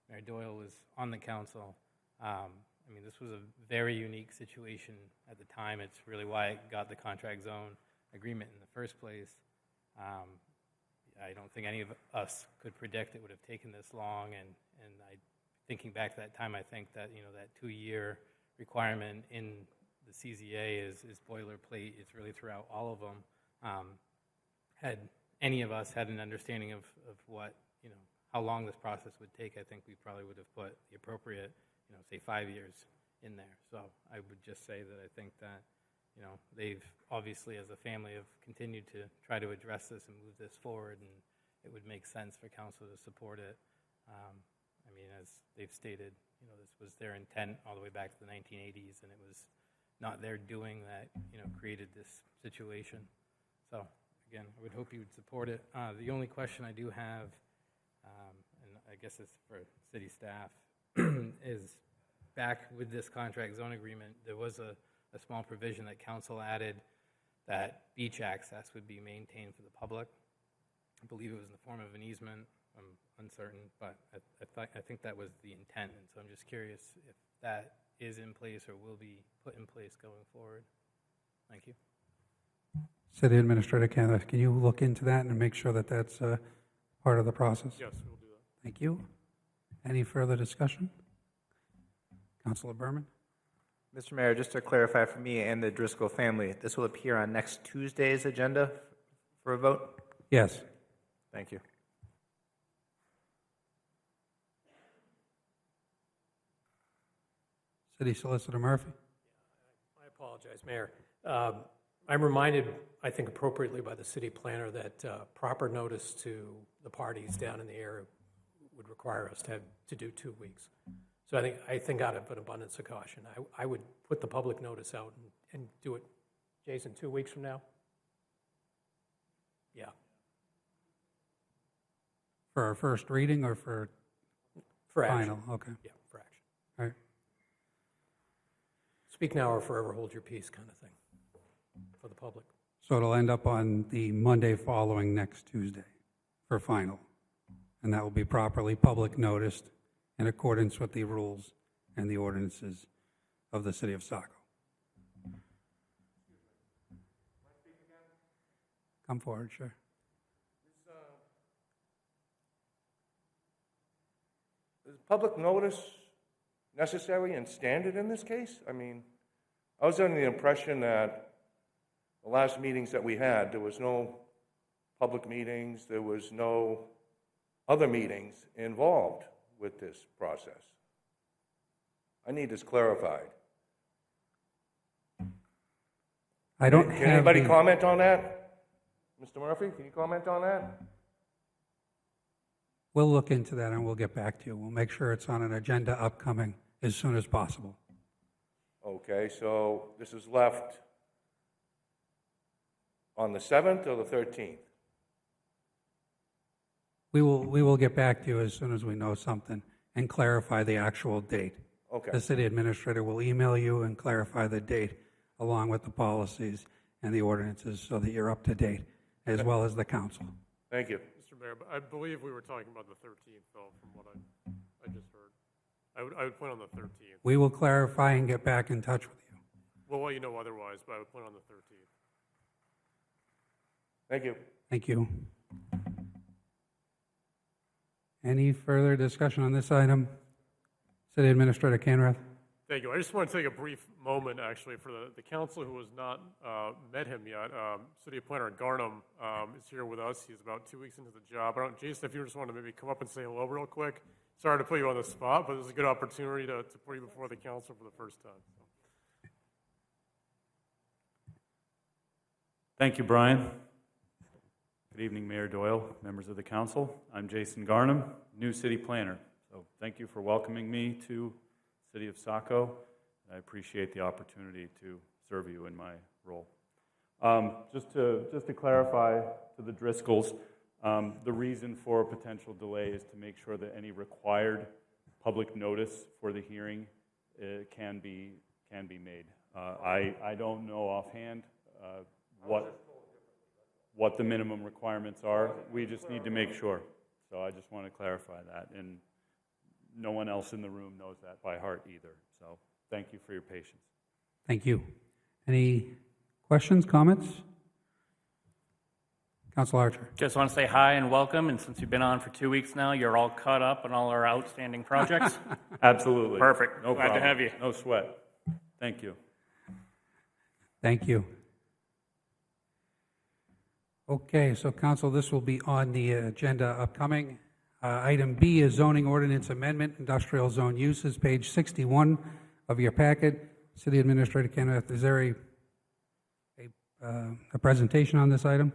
Mayor Doyle was on the council. I mean, this was a very unique situation at the time. It's really why it got the contract zone agreement in the first place. I don't think any of us could predict it would have taken this long. And thinking back to that time, I think that that 2-year requirement in the CZA is boilerplate. It's really throughout all of them. Had any of us had an understanding of what how long this process would take, I think we probably would have put the appropriate say 5 years in there. So I would just say that I think that they've obviously, as a family, have continued to try to address this and move this forward, and it would make sense for council to support it. I mean, as they've stated, this was their intent all the way back to the 1980s, and it was not their doing that created this situation. So again, I would hope you would support it. The only question I do have, and I guess it's for city staff, is back with this contract zone agreement, there was a small provision that council added that beach access would be maintained for the public. I believe it was in the form of an easement. I'm uncertain, but I think that was the intent, and so I'm just curious if that is in place or will be put in place going forward. Thank you. City Administrator Candace, can you look into that and make sure that that's part of the process? Yes, we'll do that. Thank you. Any further discussion? Councilor Berman? Mr. Mayor, just to clarify for me and the Driscoll family, this will appear on next Tuesday's agenda for a vote? Yes. Thank you. City Solicitor Murphy? I apologize, Mayor. I'm reminded, I think appropriately by the city planner, that proper notice to the parties down in the area would require us to do 2 weeks. So I think out of an abundance of caution, I would put the public notice out and do it, Jason, 2 weeks from now? Yeah. For our first reading or for Action. final? Okay. Yeah, for action. All right. Speak now or forever hold your peace kind of thing for the public. So it'll end up on the Monday following next Tuesday for final. And that will be properly public noticed in accordance with the rules and the ordinances of the City of Saco. Come forward, sure. Is public notice necessary and standard in this case? I mean, I was under the impression that the last meetings that we had, there was no public meetings, there was no other meetings involved with this process. I need this clarified. I don't Can have anybody the- comment on that? Mr. Murphy, can you comment on that? We'll look into that and we'll get back to you. We'll make sure it's on an agenda upcoming as soon as possible. Okay, so this is left on the 7th or the 13th? We will get back to you as soon as we know something and clarify the actual date. Okay. The city administrator will email you and clarify the date along with the policies and the ordinances so that you're up to date, as well as the council. Thank you. Mr. Mayor, I believe we were talking about the 13th, though, from what I just heard. I would plan on the 13th. We will clarify and get back in touch with you. We'll let you know otherwise, but I would plan on the 13th. Thank you. Thank you. Any further discussion on this item? City Administrator Canrath? Thank you. I just want to take a brief moment, actually, for the council who has not met him yet. City Planner Garnham is here with us. He's about 2 weeks into the job. Jason, if you just want to maybe come up and say hello real quick. Sorry to put you on the spot, but this is a good opportunity to put you before the council for the first time. Thank you, Brian. Good evening, Mayor Doyle, members of the council. I'm Jason Garnham, new city planner. So thank you for welcoming me to City of Saco. I appreciate the opportunity to serve you in my role. Just to clarify to the Driscolls, the reason for a potential delay is to make sure that any required public notice for the hearing can be made. I don't know offhand what the minimum requirements are. We just need to make sure. So I just want to clarify that. And no one else in the room knows that by heart either. So thank you for your patience. Thank you. Any questions, comments? Council Archer. Just want to say hi and welcome, and since you've been on for 2 weeks now, you're all caught up on all our outstanding projects. Absolutely. Perfect. No Glad problem. to have you. No sweat. Thank you. Thank you. Okay, so council, this will be on the agenda upcoming. Item B is zoning ordinance amendment, industrial zone uses, page 61 of your packet. City Administrator Kenneth, is there a presentation on this item?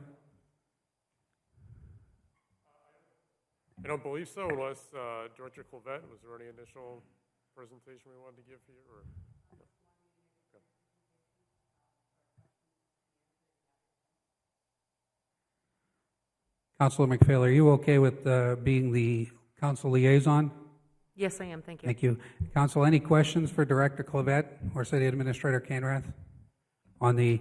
I don't believe so, unless Director Clavette, was there any initial presentation we wanted to give here? Or? No. Okay. Councilor McPhail, are you okay with being the council liaison? Yes, I am. Thank you. Thank you. Council, any questions for Director Clavette or City Administrator Canrath on the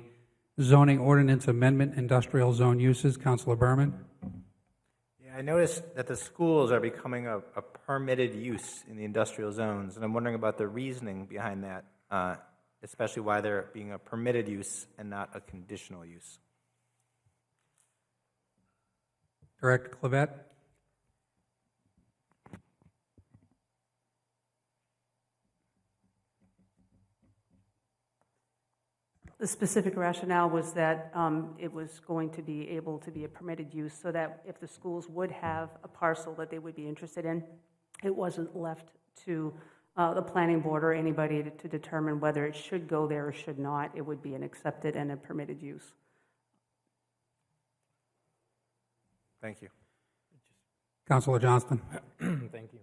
Zoning Ordinance Amendment, Industrial Zone Uses. Councilor Berman. Yeah, I noticed that the schools are becoming a permitted use in the industrial zones, and I'm wondering about the reasoning behind that, especially why they're being a permitted use and not a conditional use. Director Clavette. The specific rationale was that it was going to be able to be a permitted use so that if the schools would have a parcel that they would be interested in, it wasn't left to the planning board or anybody to determine whether it should go there or should not. It would be an accepted and a permitted use. Thank you. Councilor Johnston. Thank you.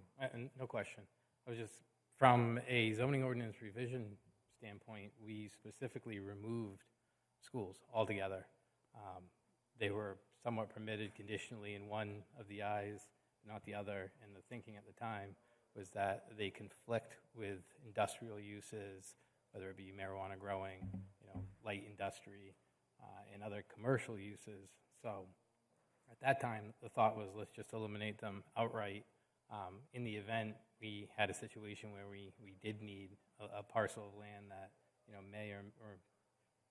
No question. I was just, from a zoning ordinance revision standpoint, we specifically removed schools altogether. They were somewhat permitted conditionally in one of the I's, not the other, and the thinking at the time was that they conflict with industrial uses, whether it be marijuana growing, light industry, and other commercial uses. So at that time, the thought was, let's just eliminate them outright. In the event we had a situation where we did need a parcel of land that may or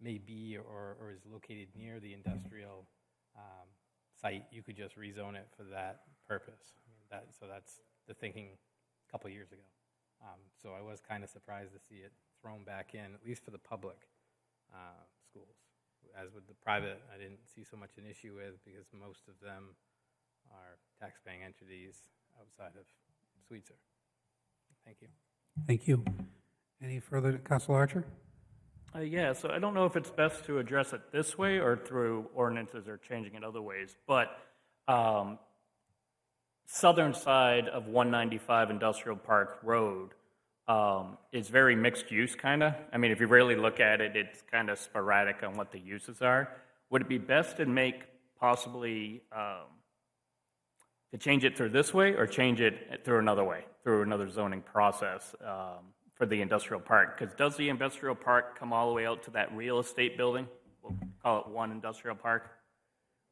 may be or is located near the industrial site, you could just rezone it for that purpose. So that's the thinking a couple of years ago. So I was kind of surprised to see it thrown back in, at least for the public schools. As with the private, I didn't see so much an issue with, because most of them are tax-paying entities outside of Sweetser. Thank you. Thank you. Any further, Councilor Archer? Yeah, so I don't know if it's best to address it this way or through ordinances or changing it other ways, but southern side of 195 Industrial Park Road is very mixed use, kind of. I mean, if you really look at it, it's kind of sporadic on what the uses are. Would it be best to make possibly to change it through this way or change it through another way, through another zoning process for the industrial park? Because does the industrial park come all the way out to that real estate building? We'll call it one industrial park.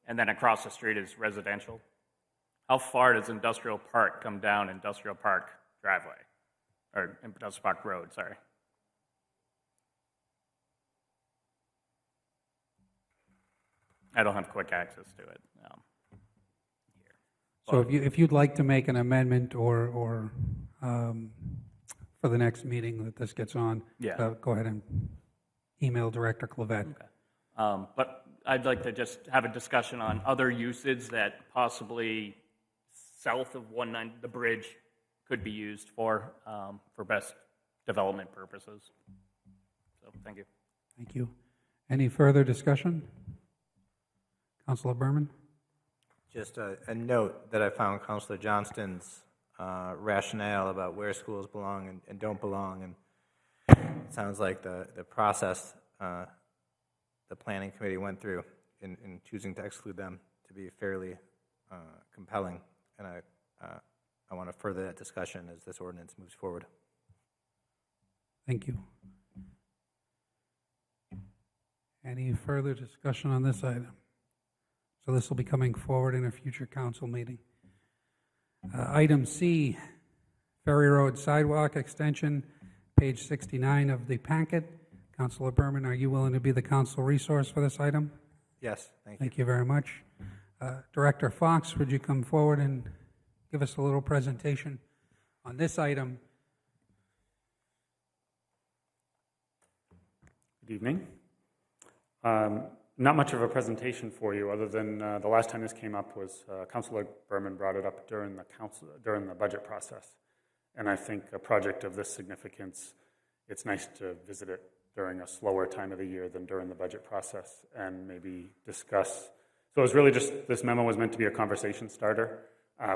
And then across the street is residential. How far does industrial park come down industrial park driveway? Or Industrial Park Road, sorry. I don't have quick access to it. So if you'd like to make an amendment or for the next meeting that this gets on, go ahead and email Director Clavette. Okay. But I'd like to just have a discussion on other uses that possibly south of 190, the bridge, could be used for best development purposes. So, thank you. Thank you. Any further discussion? Councilor Berman? Just a note that I found Councilor Johnston's rationale about where schools belong and don't belong, and it sounds like the process the planning committee went through in choosing to exclude them to be fairly compelling, and I want to further that discussion as this ordinance moves forward. Thank you. Any further discussion on this item? So this will be coming forward in a future council meeting. Item C, Ferry Road Sidewalk Extension, page 69 of the packet. Councilor Berman, are you willing to be the council resource for this item? Yes, thank you. Thank you very much. Director Fox, would you come forward and give us a little presentation on this item? Good evening. Not much of a presentation for you, other than the last time this came up was Councilor Berman brought it up during the budget process, and I think a project of this significance, it's nice to visit it during a slower time of the year than during the budget process and maybe discuss. So it was really just, this memo was meant to be a conversation starter.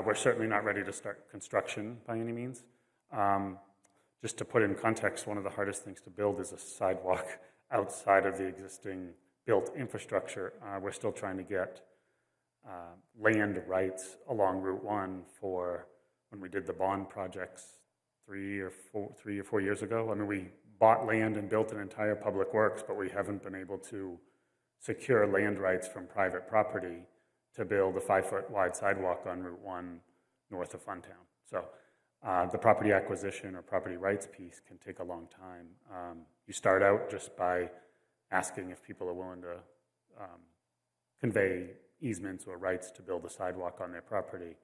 We're certainly not ready to start construction by any means. Just to put in context, one of the hardest things to build is a sidewalk outside of the existing built infrastructure. We're still trying to get land rights along Route 1 for when we did the bond projects 3 or 4 years ago. I mean, we bought land and built an entire public works, but we haven't been able to secure land rights from private property to build a 5-foot wide sidewalk on Route 1 north of Funtown. So the property acquisition or property rights piece can take a long time. You start out just by asking if people are willing to convey easements or rights to build a sidewalk on their property.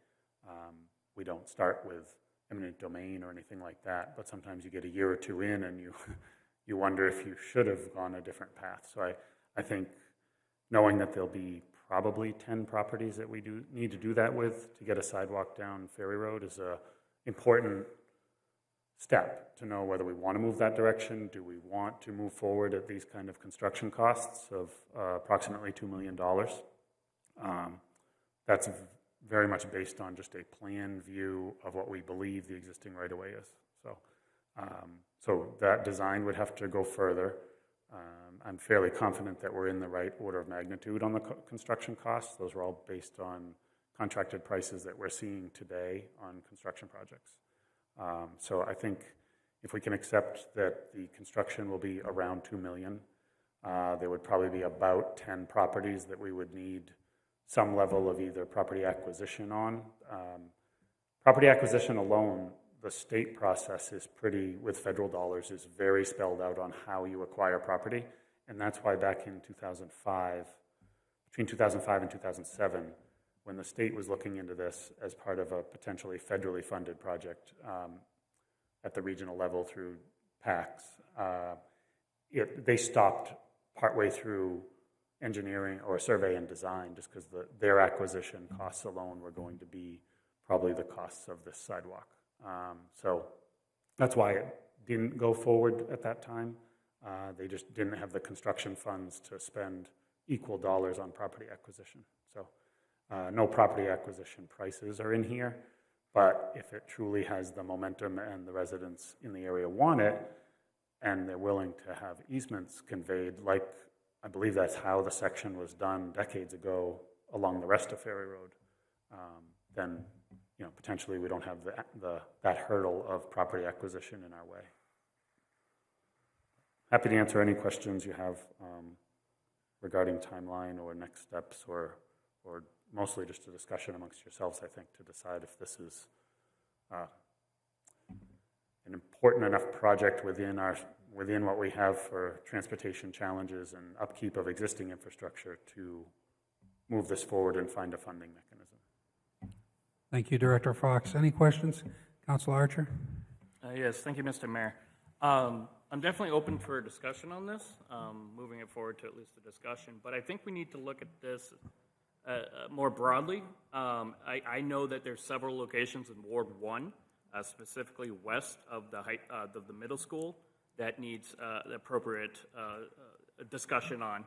We don't start with eminent domain or anything like that, but sometimes you get a year or two in and you wonder if you should have gone a different path. So I think knowing that there'll be probably 10 properties that we do need to do that with to get a sidewalk down Ferry Road is a important step to know whether we want to move that direction. Do we want to move forward at these kind of construction costs of approximately $2 million? That's very much based on just a plan view of what we believe the existing right-of-way is. So that design would have to go further. I'm fairly confident that we're in the right order of magnitude on the construction costs. Those are all based on contracted prices that we're seeing today on construction projects. So I think if we can accept that the construction will be around $2 million, there would probably be about 10 properties that we would need some level of either property acquisition on. Property acquisition alone, the state process is pretty, with federal dollars, is very spelled out on how you acquire property. And that's why back in 2005, between 2005 and 2007, when the state was looking into this as part of a potentially federally funded project at the regional level through PACs, they stopped partway through engineering or survey and design just because their acquisition costs alone were going to be probably the costs of this sidewalk. So that's why it didn't go forward at that time. They just didn't have the construction funds to spend equal dollars on property acquisition. So no property acquisition prices are in here, but if it truly has the momentum and the residents in the area want it, and they're willing to have easements conveyed, like I believe that's how the section was done decades ago along the rest of Ferry Road, then potentially we don't have that hurdle of property acquisition in our way. Happy to answer any questions you have regarding timeline or next steps, or mostly just a discussion amongst yourselves, I think, to decide if this is an important enough project within what we have for transportation challenges and upkeep of existing infrastructure to move this forward and find a funding mechanism. Thank you, Director Fox. Any questions? Councilor Archer? Yes, thank you, Mr. Mayor. I'm definitely open for a discussion on this, moving it forward to at least a discussion, but I think we need to look at this more broadly. I know that there's several locations in Ward 1, specifically west of the middle school, that needs the appropriate discussion on,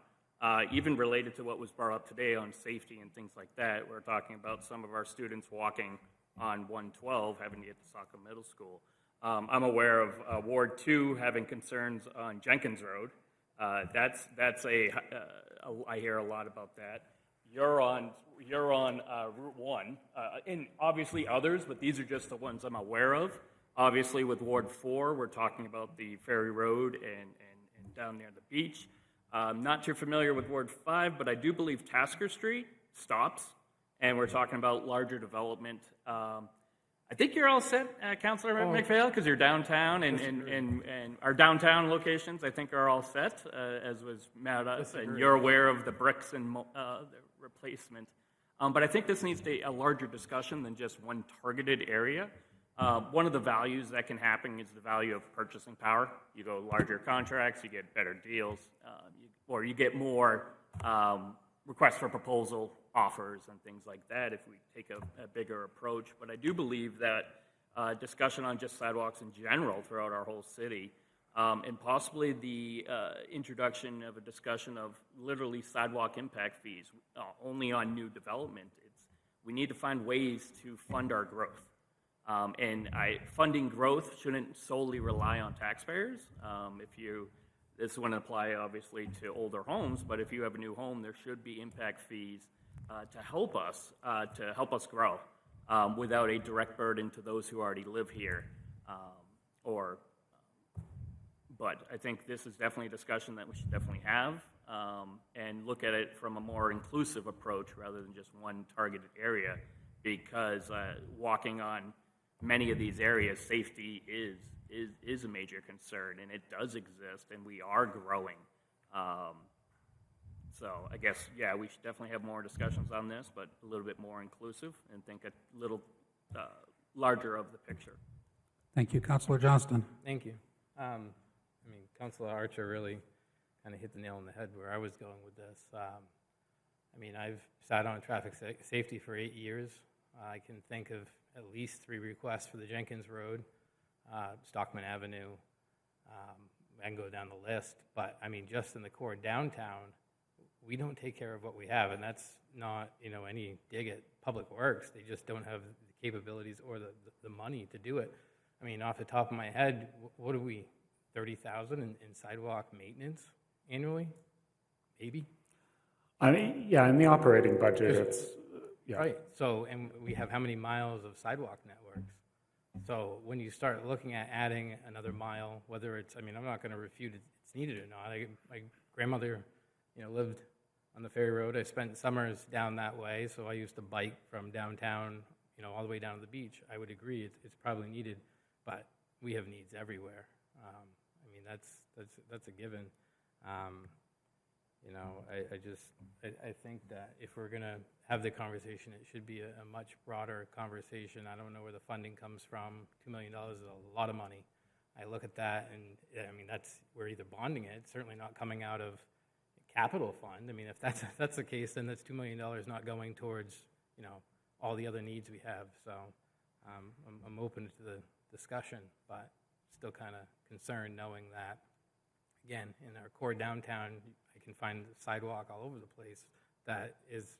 even related to what was brought up today on safety and things like that. We're talking about some of our students walking on 112 having to get to Saco Middle School. I'm aware of Ward 2 having concerns on Jenkins Road. I hear a lot about that. You're on Route 1, and obviously others, but these are just the ones I'm aware of. Obviously, with Ward 4, we're talking about the Ferry Road and down near the beach. I'm not too familiar with Ward 5, but I do believe Tasker Street stops, and we're talking about larger development. I think you're all set, Councilor McPhail, because you're downtown, and our downtown locations, I think, are all set, as was Mada, and you're aware of the bricks and the replacement. But I think this needs a larger discussion than just one targeted area. One of the values that can happen is the value of purchasing power. You go larger contracts, you get better deals, or you get more requests for proposal offers and things like that if we take a bigger approach. But I do believe that discussion on just sidewalks in general throughout our whole city, and possibly the introduction of a discussion of literally sidewalk impact fees only on new development. We need to find ways to fund our growth. Funding growth shouldn't solely rely on taxpayers. This wouldn't apply obviously to older homes, but if you have a new home, there should be impact fees to help us grow without a direct burden to those who already live here. But I think this is definitely a discussion that we should definitely have. and look at it from a more inclusive approach rather than just one targeted area, because walking on many of these areas, safety is a major concern, and it does exist, and we are growing. So I guess, yeah, we should definitely have more discussions on this, but a little bit more inclusive and think a little larger of the picture. Thank you. Councilor Johnston. Thank you. I mean, Councilor Archer really kind of hit the nail on the head where I was going with this. I mean, I've sat on traffic safety for 8 years. I can think of at least 3 requests for the Jenkins Road, Stockman Avenue. I can go down the list, but I mean, just in the core downtown, we don't take care of what we have, and that's not, any dig at Public Works. They just don't have the capabilities or the money to do it. I mean, off the top of my head, what are we, 30,000 in sidewalk maintenance annually? Maybe? I mean, yeah, in the operating budget, it's, yeah. Right. So, and we have how many miles of sidewalk networks? So when you start looking at adding another mile, whether it's, I mean, I'm not going to refute it's needed or not. My grandmother, lived on the Ferry Road. I spent summers down that way, so I used to bike from downtown, all the way down to the beach. I would agree it's probably needed, but we have needs everywhere. I mean, that's a given. I think that if we're going to have the conversation, it should be a much broader conversation. I don't know where the funding comes from. $2 million is a lot of money. I look at that, and I mean, we're either bonding it. It's certainly not coming out of capital fund. I mean, if that's the case, then that's $2 million not going towards, all the other needs we have. So I'm open to the discussion, but still kind of concerned knowing that, again, in our core downtown, I can find the sidewalk all over the place that is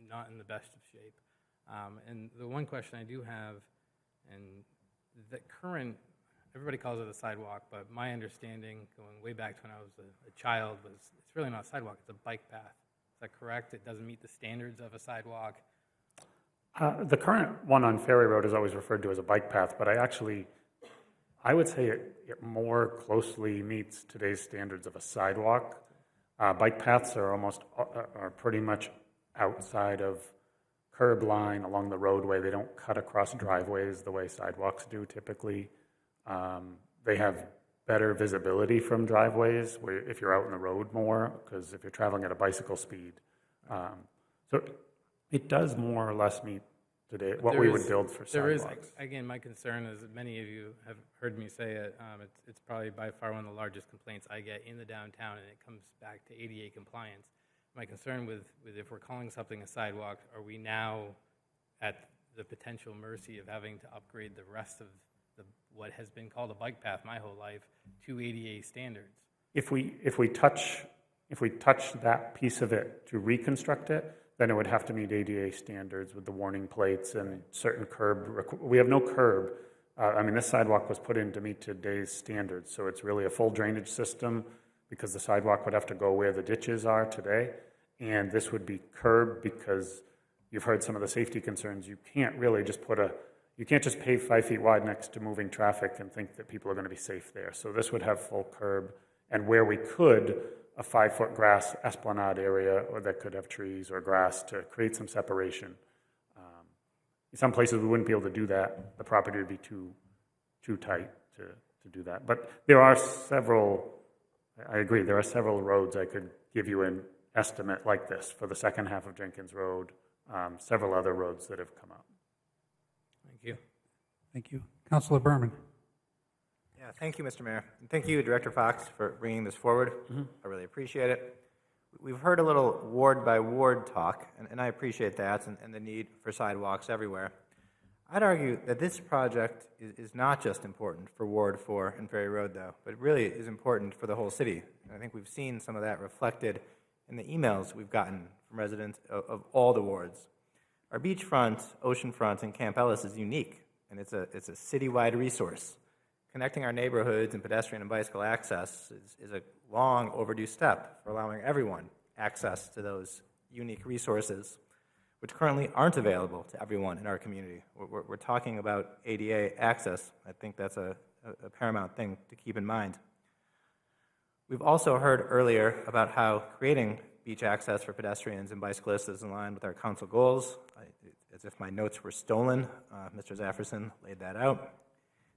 not in the best of shape. And the one question I do have, and the current, everybody calls it a sidewalk, but my understanding going way back to when I was a child was it's really not a sidewalk, it's a bike path. Is that correct? It doesn't meet the standards of a sidewalk? The current one on Ferry Road is always referred to as a bike path, but I would say it more closely meets today's standards of a sidewalk. Bike paths are pretty much outside of curb line along the roadway. They don't cut across driveways the way sidewalks do typically. They have better visibility from driveways if you're out in the road more, because if you're traveling at a bicycle speed. So it does more or less meet today what we would build for sidewalks. Again, my concern is that many of you have heard me say it. It's probably by far one of the largest complaints I get in the downtown, and it comes back to ADA compliance. My concern with if we're calling something a sidewalk, are we now at the potential mercy of having to upgrade the rest of what has been called a bike path my whole life to ADA standards? If we touch that piece of it to reconstruct it, then it would have to meet ADA standards with the warning plates and certain curb. We have no curb. This sidewalk was put in to meet today's standards, so it's really a full drainage system because the sidewalk would have to go where the ditches are today, and this would be curb because you've heard some of the safety concerns. You can't really just you can't just pave 5 feet wide next to moving traffic and think that people are going to be safe there. So this would have full curb, and where we could, a 5-foot grass esplanade area, or that could have trees or grass to create some separation. In some places we wouldn't be able to do that. The property would be too tight to do that. But there are several, I agree, there are several roads I could give you an estimate like this for the second half of Jenkins Road, several other roads that have come up. Thank you. Thank you. Councilor Berman. Yeah, thank you, Mr. Mayor. And thank you, Director Fox, for bringing this forward. I really appreciate it. We've heard a little ward-by-ward talk, and I appreciate that and the need for sidewalks everywhere. I'd argue that this project is not just important for Ward 4 and Ferry Road, though, but it really is important for the whole city. And I think we've seen some of that reflected in the emails we've gotten from residents of all the wards. Our beachfront, oceanfront, and Camp Ellis is unique, and it's a citywide resource. Connecting our neighborhoods and pedestrian and bicycle access is a long overdue step for allowing everyone access to those unique resources, which currently aren't available to everyone in our community. We're talking about ADA access. I think that's a paramount thing to keep in mind. We've also heard earlier about how creating beach access for pedestrians and bicyclists is in line with our council goals. As if my notes were stolen, Mr. Zafferson laid that out.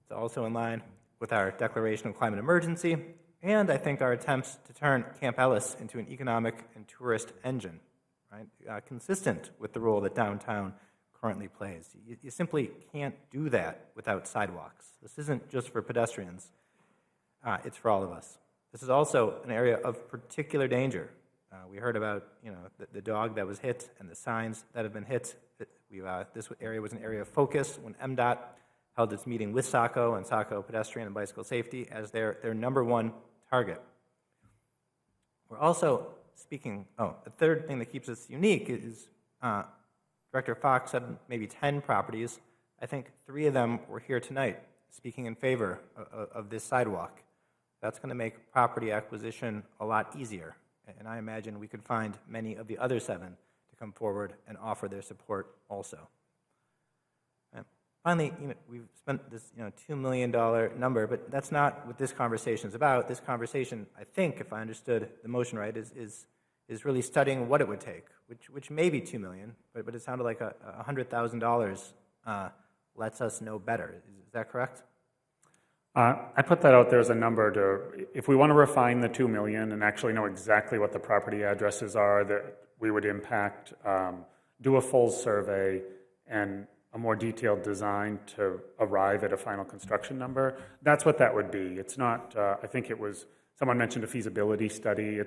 It's also in line with our declaration of climate emergency, and I think our attempts to turn Camp Ellis into an economic and tourist engine, right? Consistent with the role that downtown currently plays. You simply can't do that without sidewalks. This isn't just for pedestrians, it's for all of us. This is also an area of particular danger. We heard about the dog that was hit and the signs that have been hit. This area was an area of focus when MDOT held its meeting with Saco and Saco Pedestrian and Bicycle Safety as their number one target. We're also speaking, the third thing that keeps us unique is Director Fox said maybe 10 properties. I think 3 of them were here tonight speaking in favor of this sidewalk. That's going to make property acquisition a lot easier. And I imagine we could find many of the other 7 to come forward and offer their support also. And finally, we've spent this $2 million number, but that's not what this conversation is about. This conversation, I think, if I understood the motion right, is really studying what it would take, which may be $2 million, but it sounded like $100,000 lets us know better. Is that correct? I put that out there as a number if we want to refine the 2 million and actually know exactly what the property addresses are that we would impact, do a full survey and a more detailed design to arrive at a final construction number. That's what that would be. It's not, I think it was, someone mentioned a feasibility study.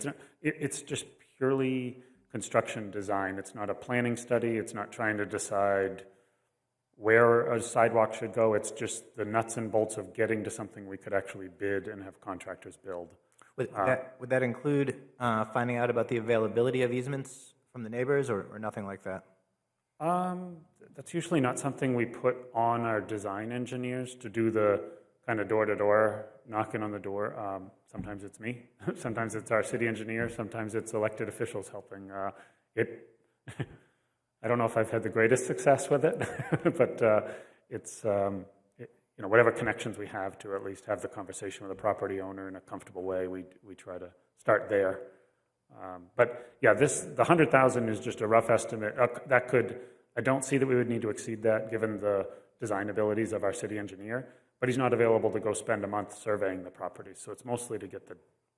It's just purely construction design. It's not a planning study. It's not trying to decide where a sidewalk should go. It's just the nuts and bolts of getting to something we could actually bid and have contractors build. Would that include finding out about the availability of easements from the neighbors or nothing like that? That's usually not something we put on our design engineers to do the kind of door-to-door knocking on the door. Sometimes it's me. Sometimes it's our city engineer. Sometimes it's elected officials helping. I don't know if I've had the greatest success with it, but it's, whatever connections we have to at least have the conversation with the property owner in a comfortable way, we try to start there. But yeah, the 100,000 is just a rough estimate. I don't see that we would need to exceed that given the design abilities of our city engineer, but he's not available to go spend a month surveying the property. So it's mostly to get the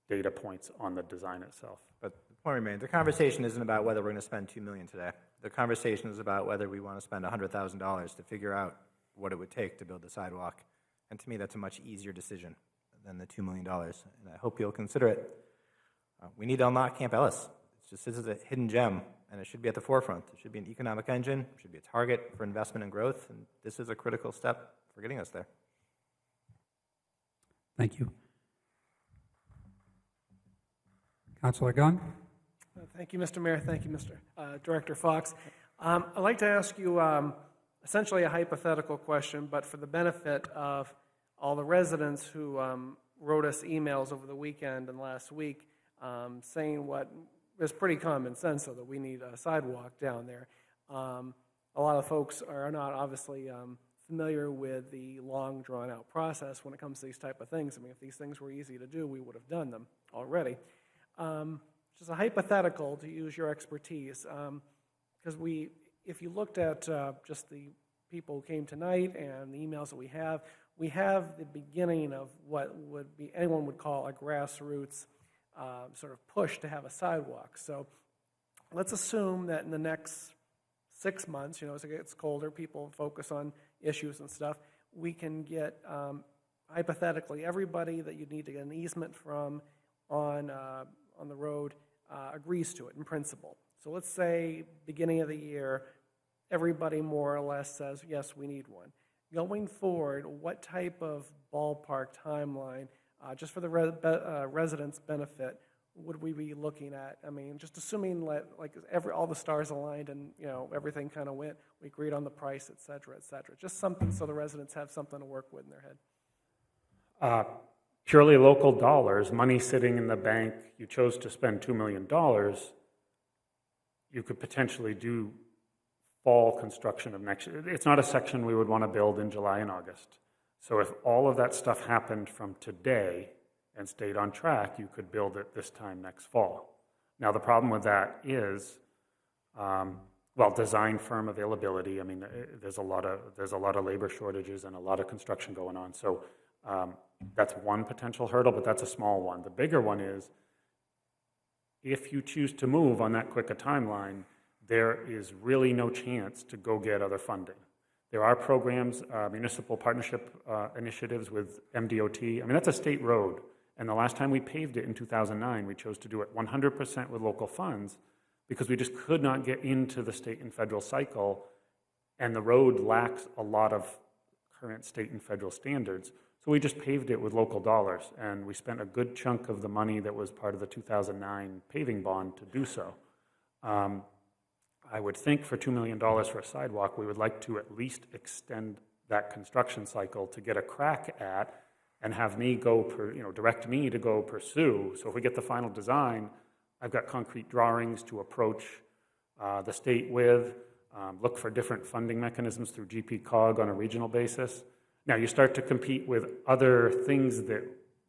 data points on the design itself. But the point remains, the conversation isn't about whether we're going to spend $2 million today. The conversation is about whether we want to spend $100,000 to figure out what it would take to build the sidewalk. And to me, that's a much easier decision than the $2 million. And I hope you'll consider it. We need to unlock Camp Ellis. This is a hidden gem, and it should be at the forefront. It should be an economic engine. It should be a target for investment and growth. And this is a critical step for getting us there. Thank you. Councilor Gunn? Thank you, Mr. Mayor. Thank you, Mr. Director Fox. I'd like to ask you essentially a hypothetical question, but for the benefit of all the residents who wrote us emails over the weekend and last week saying what is pretty common sense, so that we need a sidewalk down there. A lot of folks are not obviously familiar with the long, drawn-out process when it comes to these type of things. I mean, if these things were easy to do, we would have done them already. Just a hypothetical to use your expertise, because if you looked at just the people who came tonight and the emails that we have the beginning of what would be anyone would call a grassroots sort of push to have a sidewalk. So let's assume that in the next 6 months, as it gets colder, people focus on issues and stuff, we can get hypothetically everybody that you need to get an easement from on the road agrees to it in principle. So let's say beginning of the year, everybody more or less says, yes, we need one. Going forward, what type of ballpark timeline, just for the residents' benefit, would we be looking at? I mean, just assuming like all the stars aligned and everything kind of went, we agreed on the price, et cetera, et cetera. Just something so the residents have something to work with in their head. Purely local dollars, money sitting in the bank, you chose to spend $2 million, you could potentially do fall construction of next year. It's not a section we would want to build in July and August. So if all of that stuff happened from today, and stayed on track, you could build it this time next fall. Now, the problem with that is, design firm availability. I mean, there's a lot of labor shortages and a lot of construction going on. So that's one potential hurdle, but that's a small one. The bigger one is, if you choose to move on that quick a timeline, there is really no chance to go get other funding. There are programs, municipal partnership initiatives with MDOT. I mean, that's a state road. And the last time we paved it in 2009, we chose to do it 100% with local funds because we just could not get into the state and federal cycle, and the road lacks a lot of current state and federal standards. So we just paved it with local dollars, and we spent a good chunk of the money that was part of the 2009 paving bond to do so. I would think for $2 million for a sidewalk, we would like to at least extend that construction cycle to get a crack at and have me go, direct me to go pursue. So if we get the final design, I've got concrete drawings to approach the state with, look for different funding mechanisms through GP-COG on a regional basis. Now you start to compete with other things that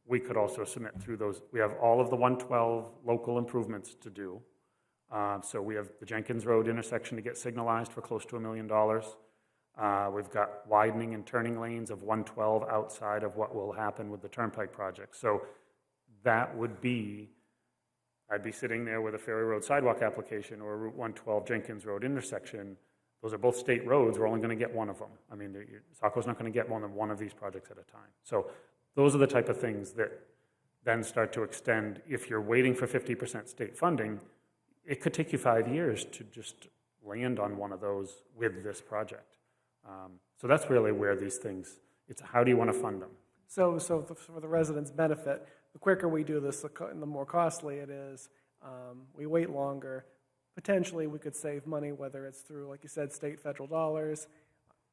we could also submit through those. We have all of the 112 local improvements to do. So we have the Jenkins Road intersection to get signalized for close to $1 million. We've got widening and turning lanes of 112 outside of what will happen with the Turnpike project. So that would be, I'd be sitting there with a Ferry Road sidewalk application or a Route 112 Jenkins Road intersection. Those are both state roads. We're only going to get one of them. I mean, Saco's not going to get more than one of these projects at a time. So those are the type of things that then start to extend. If you're waiting for 50% state funding, it could take you 5 years to just land on one of those with this project. So that's really where these things, it's how do you want to fund them? So for the residents' benefit, the quicker we do this, the more costly it is. We wait longer. Potentially, we could save money, whether it's through, like you said, state, federal dollars.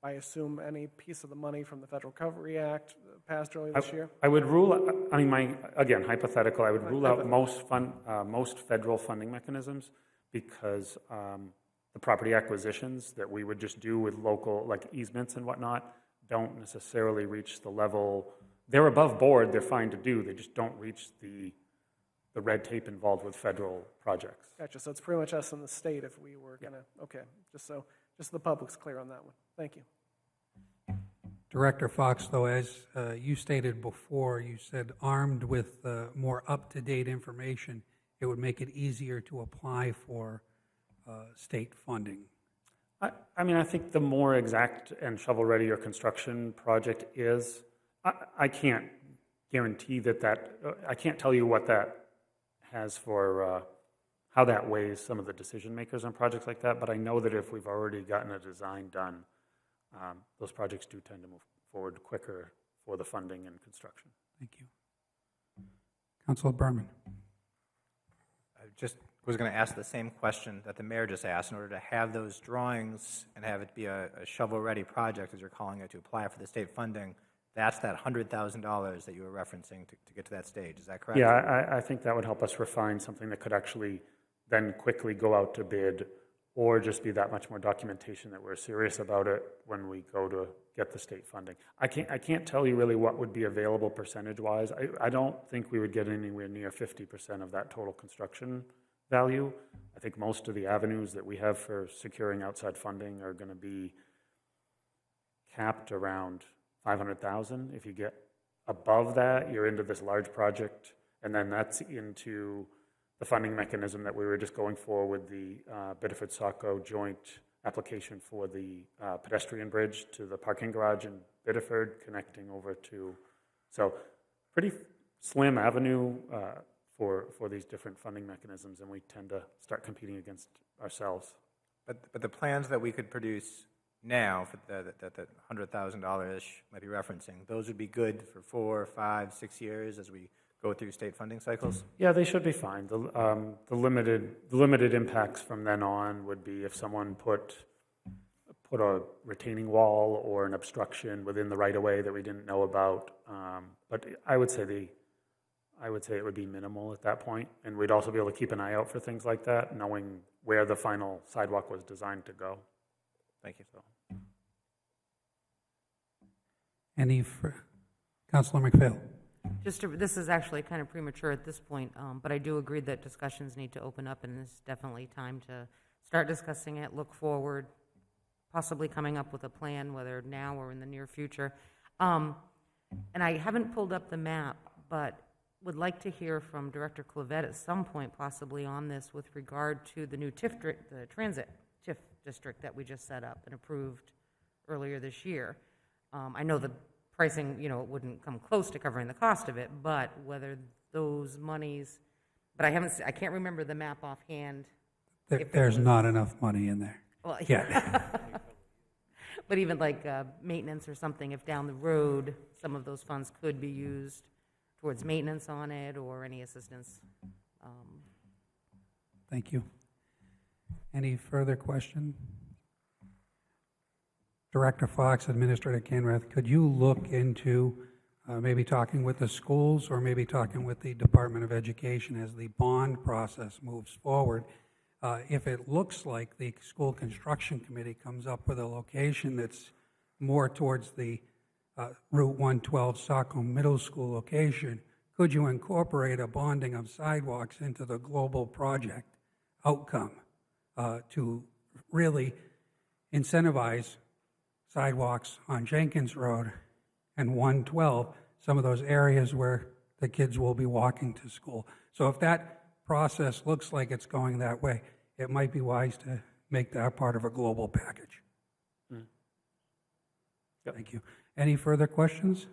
I assume any piece of the money from the Federal Recovery Act passed earlier this year. I would rule, I mean, again, hypothetical, I would rule out most federal funding mechanisms because the property acquisitions that we would just do with local, like easements and whatnot, don't necessarily reach the level. They're above board, they're fine to do, they just don't reach the red tape involved with federal projects. Gotcha. So it's pretty much us in the state if we were going to, okay, just so the public's clear on that one. Thank you. Director Fox, though, as you stated before, you said armed with more up-to-date information, it would make it easier to apply for state funding. I mean, I think the more exact and shovel-ready your construction project is, I can't guarantee I can't tell you what that has for how that weighs some of the decision makers on projects like that, but I know that if we've already gotten a design done, those projects do tend to move forward quicker for the funding and construction. Thank you. Councilor Berman. I just was going to ask the same question that the mayor just asked. In order to have those drawings and have it be a shovel-ready project, as you're calling it, to apply for the state funding, that's that $100,000 that you were referencing to get to that stage. Is that correct? Yeah, I think that would help us refine something that could actually then quickly go out to bid, or just be that much more documentation that we're serious about it when we go to get the state funding. I can't tell you really what would be available percentage-wise. I don't think we would get anywhere near 50% of that total construction value. I think most of the avenues that we have for securing outside funding are going to be capped around $500,000. If you get above that, you're into this large project, and then that's into the funding mechanism that we were just going for with the Biddeford-Saco joint application for the pedestrian bridge to the parking garage in Biddeford, connecting over to, so pretty slim avenue for these different funding mechanisms, and we tend to start competing against ourselves. But the plans that we could produce now, for that $100,000 might be referencing, those would be good for 4, 5, 6 years as we go through state funding cycles? Yeah, they should be fine. The limited impacts from then on would be if someone put a retaining wall or an obstruction within the right-of-way that we didn't know about. But I would say it would be minimal at that point, and we'd also be able to keep an eye out for things like that, knowing where the final sidewalk was designed to go. Thank you. Councilor McPhail. This is actually kind of premature at this point, but I do agree that discussions need to open up, and it's definitely time to start discussing it, look forward, possibly coming up with a plan, whether now or in the near future. And I haven't pulled up the map, but would like to hear from Director Clavette at some point possibly on this with regard to the new the transit TIF district that we just set up and approved earlier this year. I know the pricing, it wouldn't come close to covering the cost of it, but whether those monies, but I can't remember the map offhand. There's not enough money in there. Well, Yeah. But even like maintenance or something, if down the road, some of those funds could be used towards maintenance on it or any assistance. Thank you. Any further question? Director Fox, Administrator Canrath, could you look into maybe talking with the schools or maybe talking with the Department of Education as the bond process moves forward? If it looks like the school construction committee comes up with a location that's more towards the Route 112 Saco Middle School location, could you incorporate a bonding of sidewalks into the global project outcome to really incentivize sidewalks on Jenkins Road and 112, some of those areas where the kids will be walking to school? So if that process looks like it's going that way, it might be wise to make that part of a global package. Yep. Thank you. Any further questions?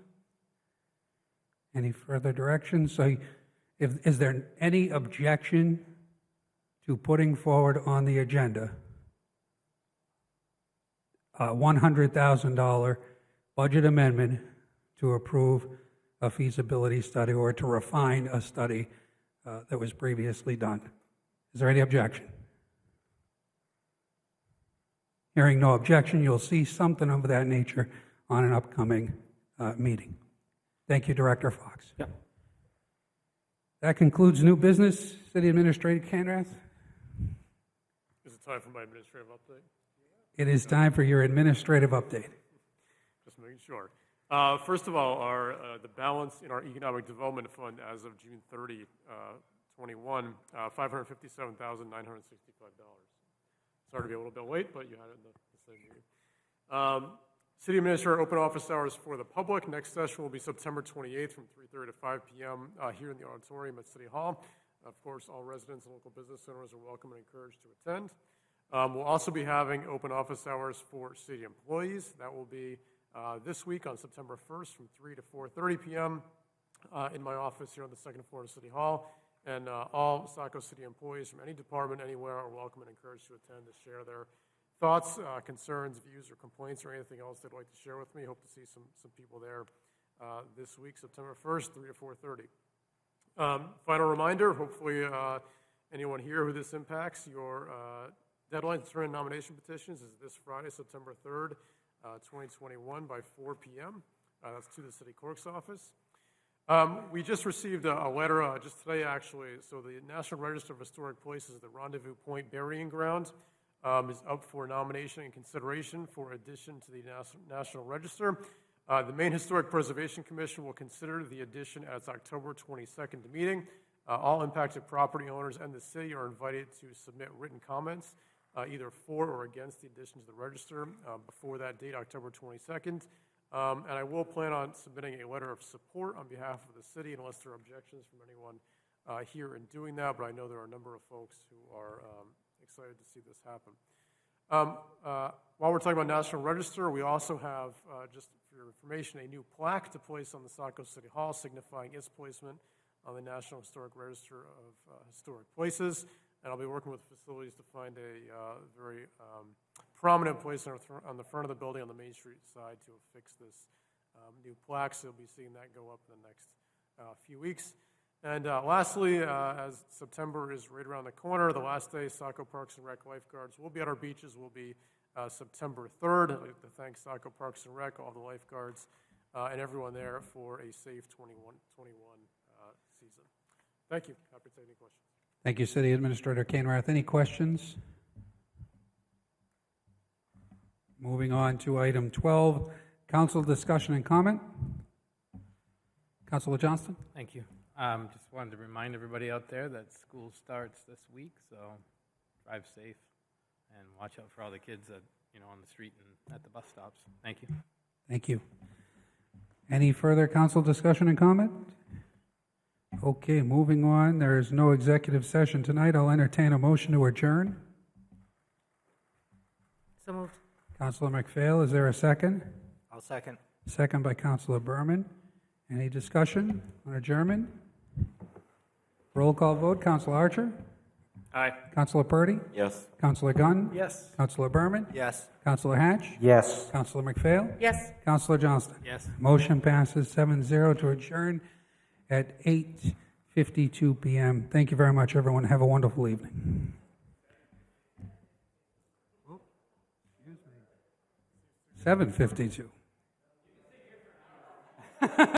Any further directions? So is there any objection to putting forward on the agenda a $100,000 budget amendment to approve a feasibility study or to refine a study that was previously done? Is there any objection? Hearing no objection, you'll see something of that nature on an upcoming meeting. Thank you, Director Fox. Yeah. That concludes new business. City Administrator Canrath? Is it time for my administrative update? It is time for your administrative update. Just making sure. First of all, the balance in our Economic Development Fund as of June 30, 21, $557,965. Sorry to be a little bit late, but you had it in the same meeting. City Administrator open office hours for the public. Next session will be September 28th from 3:30 to 5 p.m. Here in the auditorium at City Hall. Of course, all residents and local business owners are welcome and encouraged to attend. We'll also be having open office hours for city employees. That will be this week on September 1st from 3 to 4:30 p.m. In my office here on the second floor of City Hall. And all Saco City employees from any department, anywhere, are welcome and encouraged to attend to share their thoughts, concerns, views, or complaints, or anything else they'd like to share with me. Hope to see some people there this week, September 1st, 3 to 4:30. Final reminder, hopefully anyone here who this impacts, your deadline to turn in nomination petitions is this Friday, September 3rd, 2021 by 4 p.m. That's to the city clerk's office. We just received a letter just today, actually. So the National Register of Historic Places, the Rendezvous Point Burying Ground, is up for nomination and consideration for addition to the National Register. The Maine Historic Preservation Commission will consider the addition at its October 22nd meeting. All impacted property owners and the city are invited to submit written comments, either for or against the addition to the register before that date, October 22nd. And I will plan on submitting a letter of support on behalf of the city unless there are objections from anyone here in doing that, but I know there are a number of folks who are excited to see this happen. While we're talking about National Register, we also have, just for your information, a new plaque to place on the Saco City Hall signifying its placement on the National Historic Register of Historic Places. And I'll be working with facilities to find a very prominent place on the front of the building on the Main Street side to affix this new plaque. So you'll be seeing that go up in the next few weeks. And lastly, as September is right around the corner, the last day Saco Parks and Rec lifeguards will be at our beaches will be September 3rd. I'd like to thank Saco Parks and Rec, all the lifeguards, and everyone there for a safe 21 season. Thank you. Happy to take any questions. Thank you, City Administrator Canrath. Any questions? Moving on to item 12, council discussion and comment. Councilor Johnston? Thank you. Just wanted to remind everybody out there that school starts this week, so drive safe and watch out for all the kids that, on the street and at the bus stops. Thank you. Thank you. Any further council discussion and comment? Okay, moving on. There is no executive session tonight. I'll entertain a motion to adjourn. So moved. Councilor McPhail, is there a second? I'll second. Second by Councilor Berman. Any discussion on adjournment? Roll call vote. Councilor Archer? Aye. Councilor Purdy? Yes. Councilor Gunn? Yes. Councilor Berman? Yes. Councilor Hatch? Yes. Councilor McPhail? Yes. Councilor Johnston? Yes. Motion passes 7-0 to adjourn at 8:52 p.m. Thank you very much, everyone. Have a wonderful evening. 7:52.